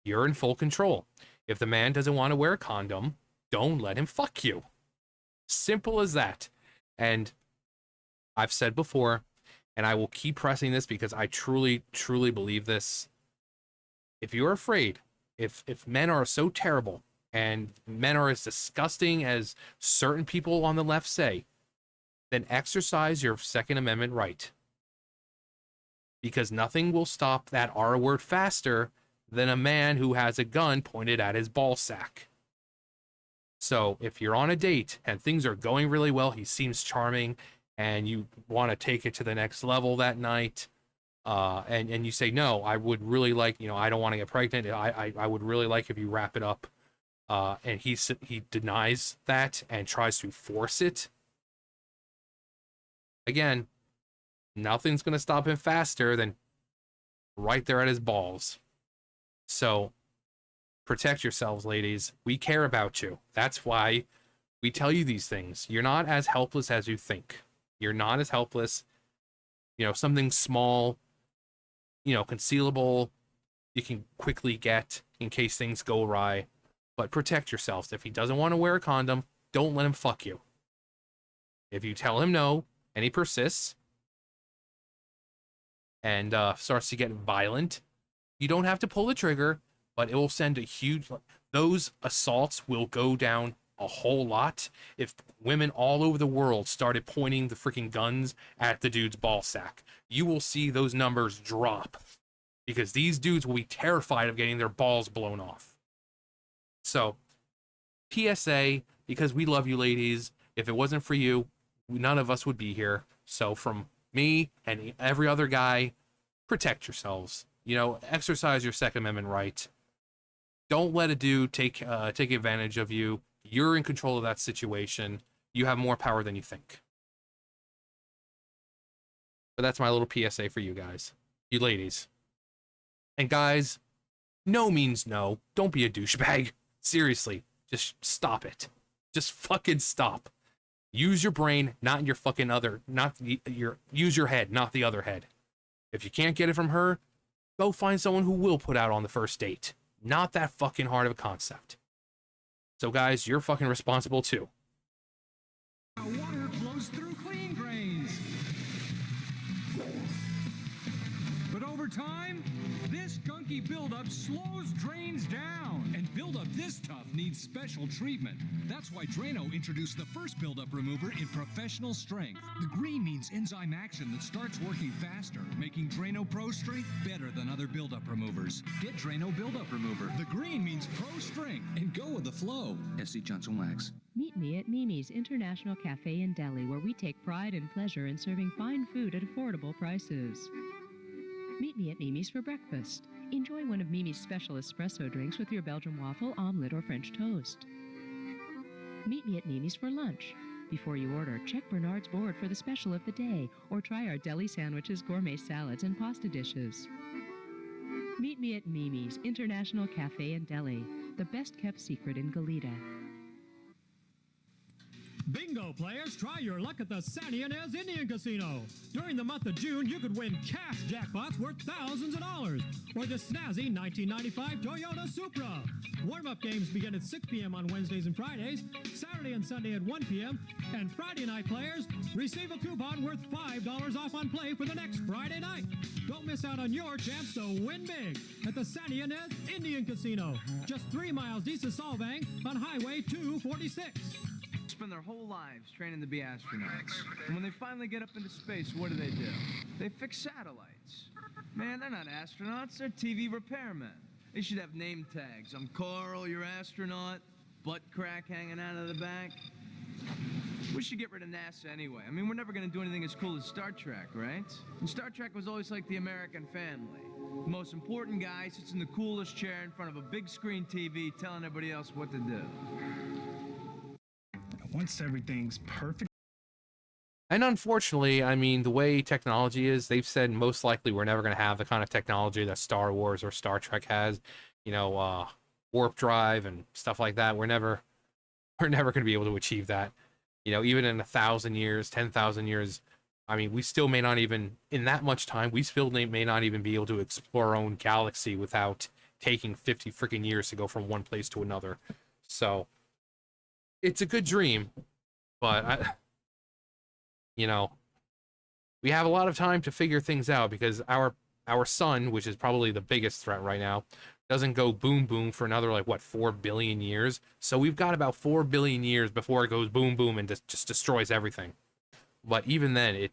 you're in full control. If the man doesn't want to wear a condom, don't let him fuck you. Simple as that. And I've said before, and I will keep pressing this because I truly, truly believe this. If you're afraid, if men are so terrible and men are as disgusting as certain people on the left say, then exercise your Second Amendment right. Because nothing will stop that R word faster than a man who has a gun pointed at his ball sack. So if you're on a date and things are going really well, he seems charming, and you want to take it to the next level that night, and you say, no, I would really like, I don't want to get pregnant. I would really like if you wrap it up. And he denies that and tries to force it. Again, nothing's going to stop him faster than right there at his balls. So protect yourselves, ladies. We care about you. That's why we tell you these things. You're not as helpless as you think. You're not as helpless. Something small, concealable, you can quickly get in case things go awry. But protect yourselves. If he doesn't want to wear a condom, don't let him fuck you. If you tell him no, and he persists, and starts to get violent, you don't have to pull the trigger, but it will send a huge... Those assaults will go down a whole lot if women all over the world started pointing the freaking guns at the dude's ball sack. You will see those numbers drop because these dudes will be terrified of getting their balls blown off. So, PSA, because we love you ladies. If it wasn't for you, none of us would be here. So from me and every other guy, protect yourselves. Exercise your Second Amendment right. Don't let a dude take advantage of you. You're in control of that situation. You have more power than you think. But that's my little PSA for you guys. You ladies. And guys, no means no. Don't be a douchebag. Seriously, just stop it. Just fucking stop. Use your brain, not your fucking use your head, not the other head. If you can't get it from her, go find someone who will put out on the first date. Not that fucking hard of a concept. So guys, you're fucking responsible too. Water flows through clean drains. But over time, this This gunky buildup slows drains down. And buildup this tough needs special treatment. That's why Drano introduced the first buildup remover in professional strength. The green means enzyme action that starts working faster, making Drano Pro Strength better than other buildup removers. Get Drano Buildup Remover. The green means pro strength, and go with the flow. SC Johnson Wax. Meet me at Mimi's International Cafe and Deli, where we take pride and pleasure in serving fine food at affordable prices. Meet me at Mimi's for breakfast. Enjoy one of Mimi's special espresso drinks with your Belgian waffle, omelet, or French toast. Meet me at Mimi's for lunch. Before you order, check Bernard's board for the special of the day, or try our deli sandwiches, gourmet salads, and pasta dishes. Meet me at Mimi's International Cafe and Deli, the best-kept secret in Goleta. Bingo players, try your luck at the San Ynez Indian Casino. During the month of June, you could win cash jackpots worth thousands of dollars, or the snazzy 1995 Toyota Supra. Warm-up games begin at 6 p.m. on Wednesdays and Fridays, Saturday and Sunday at 1 p.m., and Friday night players receive a coupon worth $5 off on play for the next Friday night. Don't miss out on your chance to win big at the San Ynez Indian Casino, just 3 miles east of Solvang on Highway 246. Spend their whole lives training to be astronauts. And when they finally get up into space, what do? They fix satellites. Man, they're not astronauts, they're TV repairmen. They should have name tags. I'm Carl, your astronaut, butt crack hanging out of the back. We should get rid of NASA anyway. I mean, we're never gonna do anything as cool as Star Trek, right? And Star Trek was always like the American family. The most important guy sits in the coolest chair in front of a big screen TV telling everybody else what to do. Once everything's perfect. And unfortunately, I mean, the way technology is, they've said most likely we're never going to have the kind of technology that Star Wars or Star Trek has. You know, warp drive and stuff like that. We're never going to be able to achieve that. You know, even in 1,000 years, 10,000 years, I mean, we still may not even, in that much time, we still may not even be able to explore our own galaxy without taking 50 freaking years to go from one place to another. So it's a good dream, but you know, we have a lot of time to figure things out, because our sun, which is probably the biggest threat right now, doesn't go boom boom for another, like, what, 4 billion years. So we've got about 4 billion years before it goes boom boom and just destroys everything. But even then,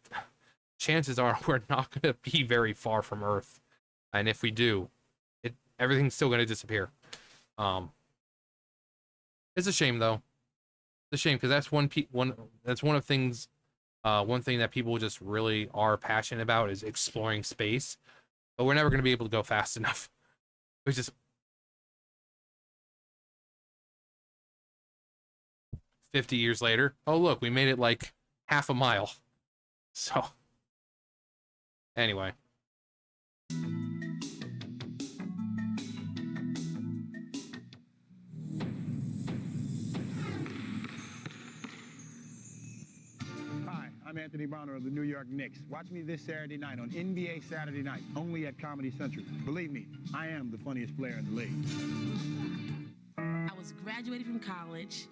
chances are we're not going to be very far from Earth, and if we do, everything's still going to disappear. It's a shame, though. It's a shame, because that's one thing that people just really are passionate about, is exploring space. But we're never going to be able to go fast enough. Which is 50 years later. Oh, look, we made it like half a mile. So anyway. I'm Anthony Browner of the New York Knicks. Watch me this Saturday night on NBA Saturday Night, only at Comedy Central. Believe me, I am the funniest player in the league. I was graduating from college.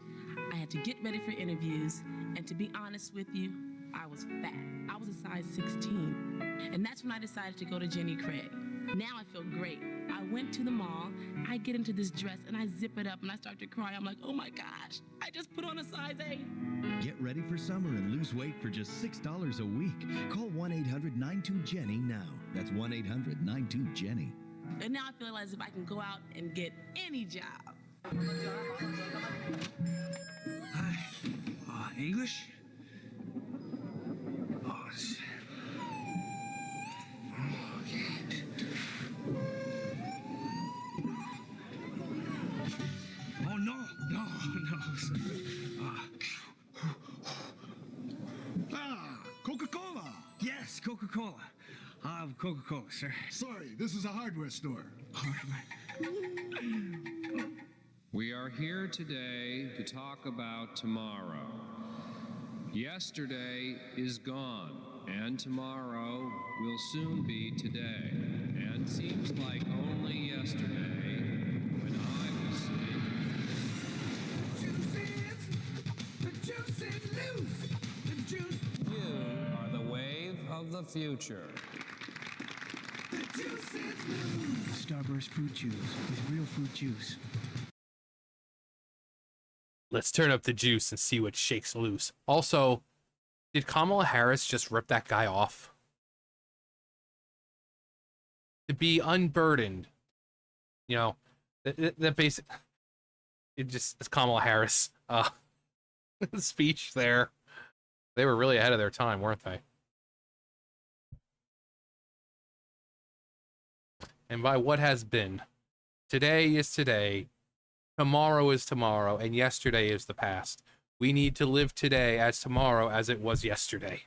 I had to get ready for interviews. And to be honest with you, I was fat. I was a size 16. And that's when I decided to go to Jenny Craig. Now I feel great. I went to the mall, I get into this dress, and I zip it up, and I start to cry. I'm like, oh my gosh, I just put on a size 8. Get ready for summer and lose weight for just $6 a week. Call 1-800-92-JENNY now. That's 1-800-92-JENNY. And now I feel as if I can go out and get any job. Hi. English? Coca-Cola. Yes, Coca-Cola. I'll have Coca-Cola, sir. Sorry, this is a hardware store. We are here today to talk about tomorrow. Yesterday is gone, and tomorrow will soon be today. And seems like only yesterday when I was You are the wave of the future. The juice is loose. forest fruit juice with real fruit juice. Let's turn up the juice and see what shakes loose. Also, did Kamala Harris just rip that guy off? To be unburdened. You know, that basic... it's Kamala Harris. Speech there. They were really ahead of their time, weren't they? And by what has been. Today is today. Tomorrow is tomorrow, and yesterday is the past. We need to live today as tomorrow as it was yesterday.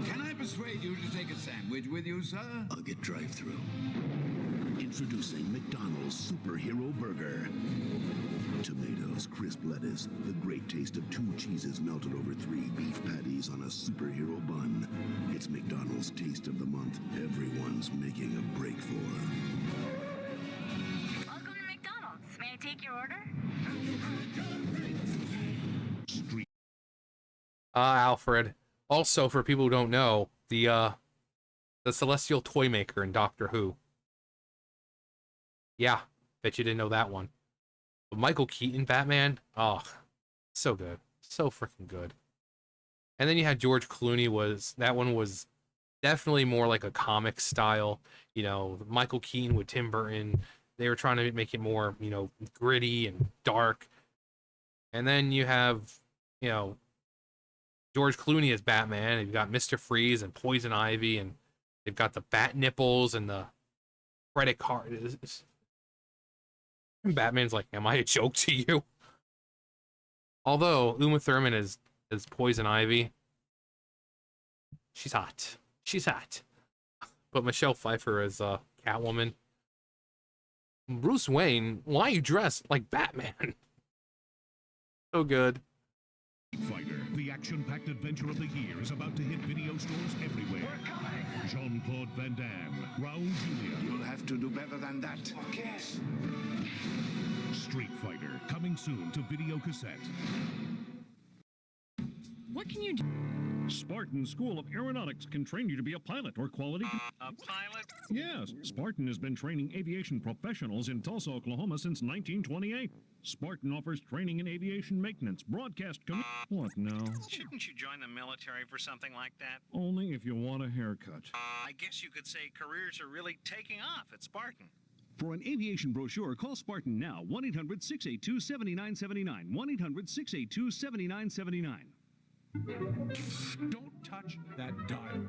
Can I persuade you to take a sandwich with you, sir? I'll get drive-through. Introducing McDonald's Superhero Burger. Tomatoes, crisp lettuce, the great taste of 2 cheeses melted over 3 beef patties on a superhero bun. It's McDonald's Taste of the Month. Everyone's making a break for. Welcome to McDonald's. May I take your order? Alfred. Also, for people who don't know, the Celestial Toy Maker in Doctor Who. Yeah, bet you didn't know that one. But Michael Keaton Batman, oh, so good. So freaking good. And then you had George Clooney, that one was definitely more like a comic style. You know, Michael Keaton with Tim Burton, they were trying to make it more, you know, gritty and dark. And then you have, you know, George Clooney as Batman, and you've got Mr. Freeze and Poison Ivy, and they've got the bat nipples and the credit card. Batman's like, am I a joke to you? Although Uma Thurman is Poison Ivy, she's hot. She's hot. But Michelle Pfeiffer is Catwoman. Bruce Wayne, why are you dressed like Batman? So good. Fighter, the action-packed adventure of the year, is about to hit video stores everywhere. We're coming! Jean-Claude Van Damme, Raul Julia. You'll have to do better than that. Okay. Street Fighter, coming soon to video cassette. What can you do? Spartan School of Aeronautics can train you to be a pilot or quality... A pilot? Yes, Spartan has been training aviation professionals in Tulsa, Oklahoma since 1928. Spartan offers training in aviation maintenance, broadcast... What now? Shouldn't you join the military for something like that? Only if you want a haircut. I guess you could say careers are really taking off at Spartan. For an aviation brochure, call Spartan now. 1-800-682-7979. 1-800-682-7979. Don't touch that dial.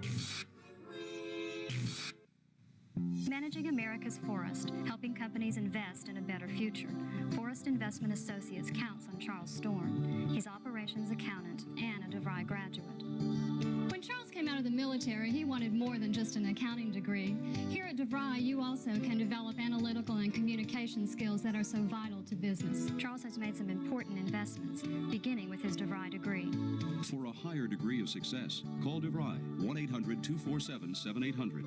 Managing America's Forest, helping companies invest in a better future. Forest Investment Associates counts on Charles Storm. He's operations accountant and a DeVry graduate. When Charles came out of the military, he wanted more than just an accounting degree. Here at DeVry, you also can develop analytical and communication skills that are so vital to business. Charles has made some important investments, beginning with his DeVry degree. For a higher degree of success, call DeVry, 1-800-247-7800.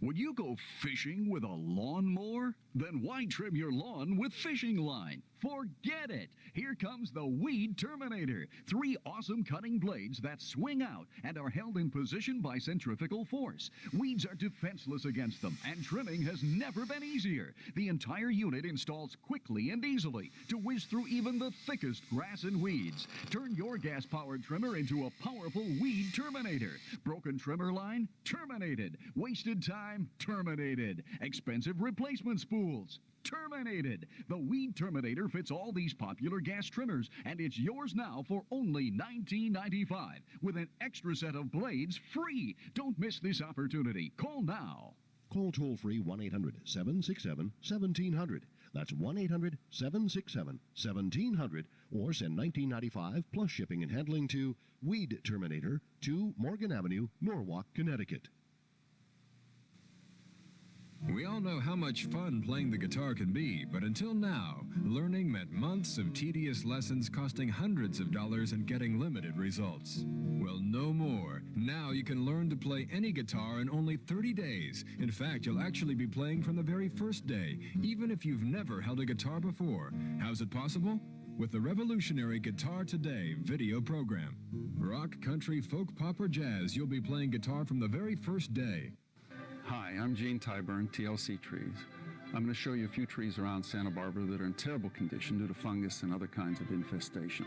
Would you go fishing with a lawnmower? Then why trim your lawn with fishing line? Forget it! Here comes the Weed Terminator. 3 awesome cutting blades that swing out and are held in position by centrifugal force. Weeds are defenseless against them, and trimming has never been easier. The entire unit installs quickly and easily to whiz through even the thickest grass and weeds. Turn your gas-powered trimmer into a powerful Weed Terminator. Broken trimmer line? Terminated. Wasted time? Terminated. Expensive replacement spools? Terminated. The Weed Terminator fits all these popular gas trimmers, and it's yours now for only $19.95 with an extra set of blades free. Don't miss this opportunity. Call now. Call toll-free 1-800-767-1700. That's 1-800-767-1700, or send $19.95 plus shipping and handling to Weed Terminator, 2 Morgan Avenue, Norwalk, Connecticut. We all know how much fun playing the guitar can be, but until now, learning meant months of tedious lessons costing hundreds of dollars and getting limited results. Well, no more. Now you can learn to play any guitar in only 30 days. In fact, you'll actually be playing from the very first day, even if you've never held a guitar before. How's it possible? with the revolutionary Guitar Today video program. Rock, country, folk, pop, or jazz, you'll be playing guitar from the very first day. Hi, I'm Gene Tyburn, TLC Trees. I'm going to show you a few trees around Santa Barbara that are in terrible condition due to fungus and other kinds of infestation.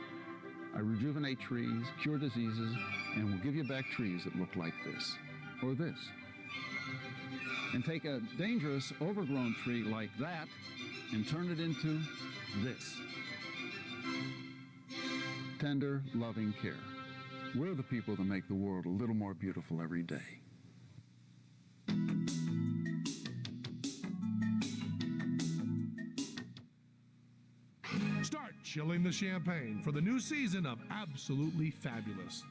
I rejuvenate trees, cure diseases, and will give you back trees that look like this, or this. And take a dangerous, overgrown tree like that and turn it into this. Tender, loving care. We're the people that make the world a little more beautiful every day. Start chilling the champagne for the new season of Absolutely Fabulous.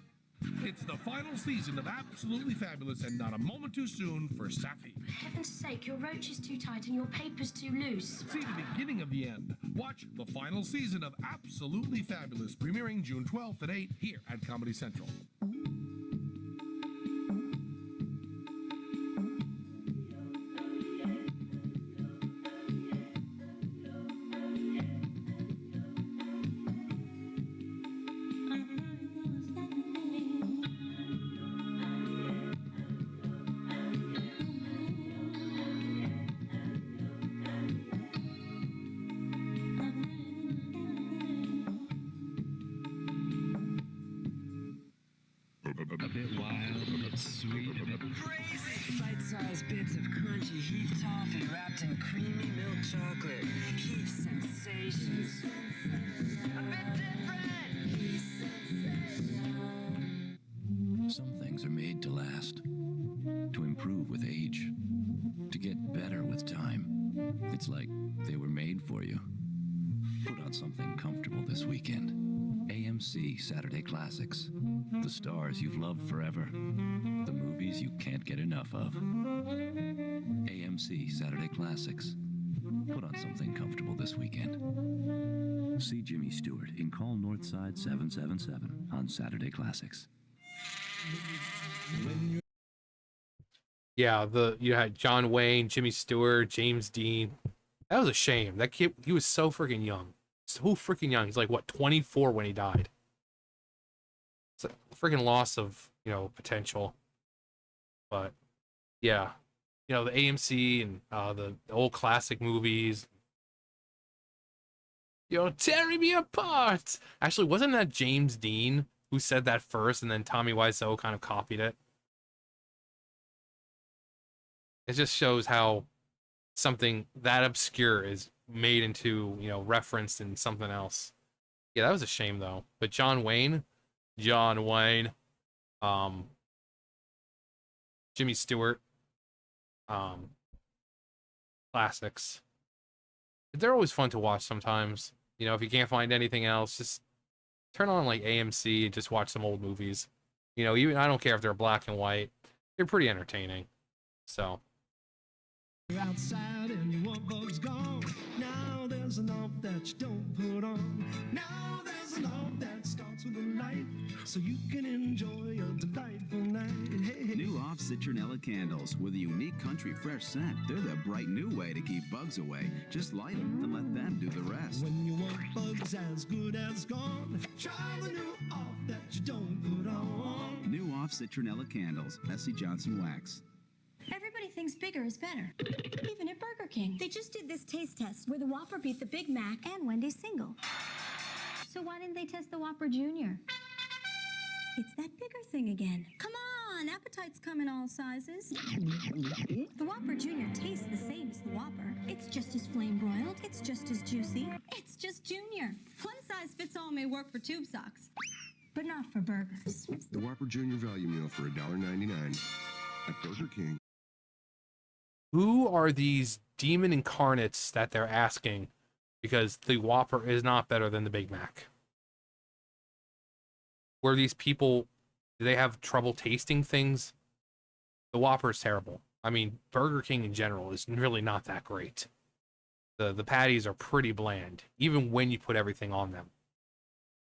It's the final season of Absolutely Fabulous and not a moment too soon for Safi. For heaven's sake, your roach is too tight and your paper's too loose. See the beginning of the end. Watch the final season of Absolutely Fabulous, premiering June 12th at 8 here at Comedy Central. A bit wild, a bit sweet, a bit crazy. Bite-sized bits of crunchy heaped off and wrapped in creamy milk chocolate. Heap sensations. A bit different. Some things are made to last, to improve with age, to get better with time. It's like they were made for you. Put on something comfortable this weekend. AMC Saturday Classics. The stars you've loved forever. The movies you can't get enough of. AMC Saturday Classics. Put on something comfortable this weekend. See Jimmy Stewart in Call Northside 777 on Saturday Classics. Yeah, you had John Wayne, Jimmy Stewart, James Dean. That was a shame. That kid, he was so freaking young. So freaking young. He's like, what, 24 when he died. It's a freaking loss of, potential. But, yeah. The AMC and the old classic movies. You're tearing me apart. Actually, wasn't that James Dean who said that first, and then Tommy Wiseau kind of copied it? It just shows how something that obscure is made into, referenced in something else. Yeah, that was a shame though. But John Wayne, Jimmy Stewart, classics. They're always fun to watch sometimes. If you can't find anything else, just turn on like AMC and just watch some old movies. Even I don't care if they're black and white. They're pretty entertaining. So You're outside and you want bugs gone. Now there's an off that you don't put on. Now there's an off that starts with a light, so you can enjoy a delightful night. Hey, hey. New off citronella candles with a unique country fresh scent. They're the bright new way to keep bugs away. Just light them and let them do the rest. When you want bugs as good as gone, try the new off that you don't put on. New off citronella candles. Essie Johnson Wax. Everybody thinks bigger is better, even at Burger King. They just did this taste test where the Whopper beat the Big Mac and Wendy's single. So why didn't they test the Whopper Jr.? It's that bigger thing again. Come on, appetites come in all sizes. The Whopper Jr. tastes the same as the Whopper. It's just as flame broiled. It's just as juicy. It's just Junior. One size fits all may work for tube socks, but not for burgers. The Whopper Junior Value Meal for $1.99 at Burger King. who are these demon incarnates that they're asking? Because the Whopper is not better than the Big Mac. Were these people, do they have trouble tasting things? The Whopper is terrible. I mean, Burger King in general is really not that great. The patties are pretty bland, even when you put everything on them.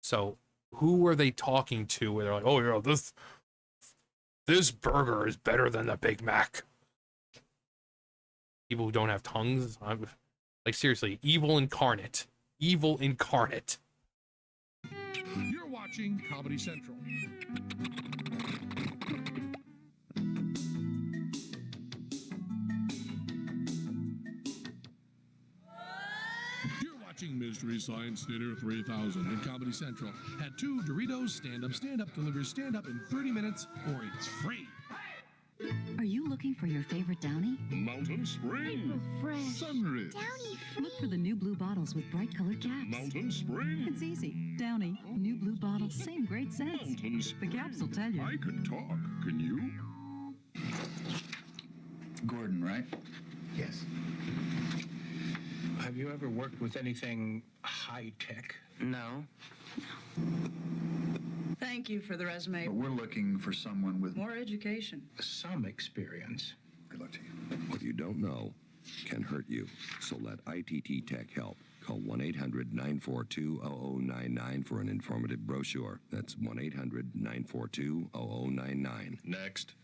So who are they talking to where they're like, oh yeah, this burger is better than the Big Mac? People who don't have tongues? Like seriously, evil incarnate. Evil incarnate. You're watching Comedy Central. You're watching Mystery Science Theater 3000 and Comedy Central. Had 2 Doritos stand-up delivers stand-up in 30 minutes or it's free. Are you looking for your favorite Downy? Mountain Spring. Fresh. Sunridge. Downy Fresh. Look for the new blue bottles with bright colored caps. Mountain Spring. It's easy. Downy, new blue bottles, same great scents. Mountain Spring. The caps will tell you. I can talk. Can you? Gordon, right? Yes. Have you ever worked with anything high-tech? No. Thank you for the resume. But we're looking for someone with More education. Some experience. Good luck to you. What you don't know can hurt you. So let ITT Tech help. Call 1-800-942-0099 for an informative brochure. That's 1-800-942-0099. Next.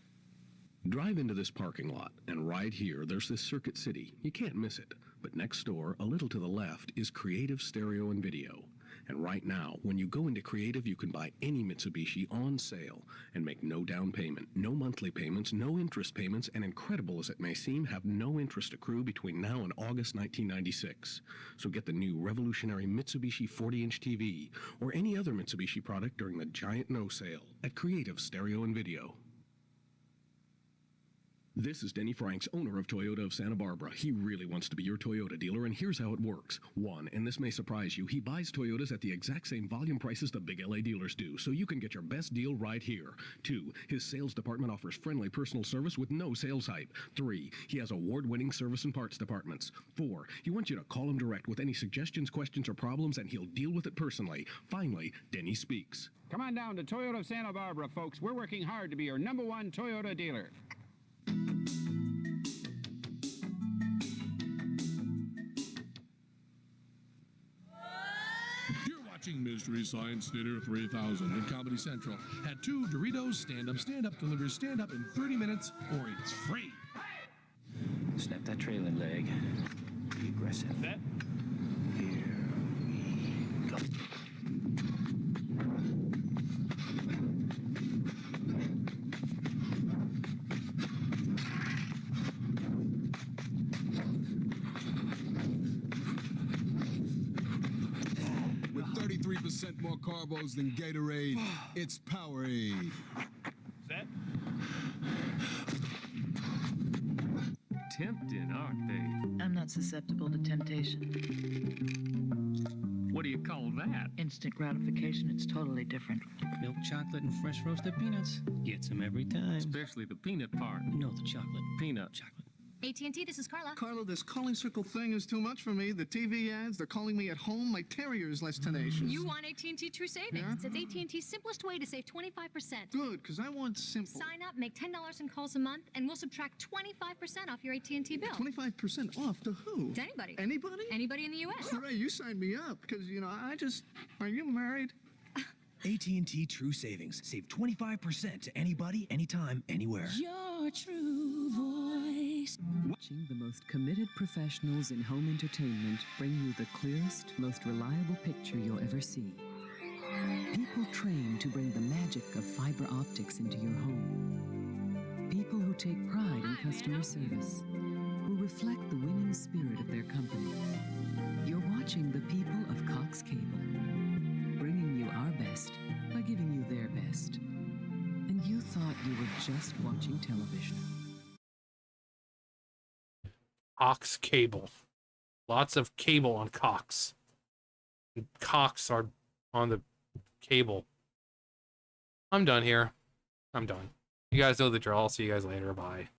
Drive into this parking lot, and right here, there's this Circuit City. You can't miss it. But next door, a little to the left, is Creative Stereo and Video. And right now, when you go into Creative, you can buy any Mitsubishi on sale and make no down payment, no monthly payments, no interest payments, and incredible as it may seem, have no interest accrue between now and August 1996. So get the new revolutionary Mitsubishi 40-inch TV or any other Mitsubishi product during the giant no sale at Creative Stereo and Video. This is Denny Franks, owner of Toyota of Santa Barbara. He really wants to be your Toyota dealer, and here's how it works. 1, and this may surprise you, he buys Toyotas at the exact same volume prices the big LA dealers do, so you can get your best deal right here. 2, his sales department offers friendly personal service with no sales hype. 3, he has award-winning service and parts departments. 4, he wants you to call him direct with any suggestions, questions, or problems, and he'll deal with it personally. Finally, Denny speaks. Come on down to Toyota of Santa Barbara, folks. We're working hard to be your #1 Toyota dealer. You're watching Mystery Science Theater 3000 and Comedy Central. Had 2 Doritos stand-up delivers stand-up in 30 minutes or it's free. Snap that trailing leg. Be aggressive. Set. Here we go. With 33% more carbos than Gatorade, it's Powerade. Set. Tempting, aren't they? I'm not susceptible to temptation. What do you call that? Instant gratification, it's totally different. Milk chocolate and fresh roasted peanuts. Gets them every time. Especially the peanut part. No, the chocolate. Peanut. Chocolate. AT&T, this is Carla. Carla, this calling circle thing is too much for me. The TV ads, they're calling me at home. My terrier is less tenacious. You want AT&T True Savings. It's AT&T's simplest way to save 25%. Good, because I want simple. Sign up, make $10 in calls a month, and we'll subtract 25% off your AT&T bill. 25% off to who? To anybody. Anybody? Anybody in the U.S. Hooray, you signed me up, because, are you married? AT&T True Savings. Save 25% to anybody, anytime, anywhere. Your true voice. Watching the most committed professionals in home entertainment bring you the clearest, most reliable picture you'll ever see. People trained to bring the magic of fiber optics into your home. People who take pride in customer service, who reflect the winning spirit of their company. You're watching the people of Cox Cable, bringing you our best by giving you their best. And you thought you were just watching television. Cox Cable. Lots of cable on Cox. And Cox are on the cable. I'm done here. I'm done. You guys know the drill. I'll see you guys later. Bye.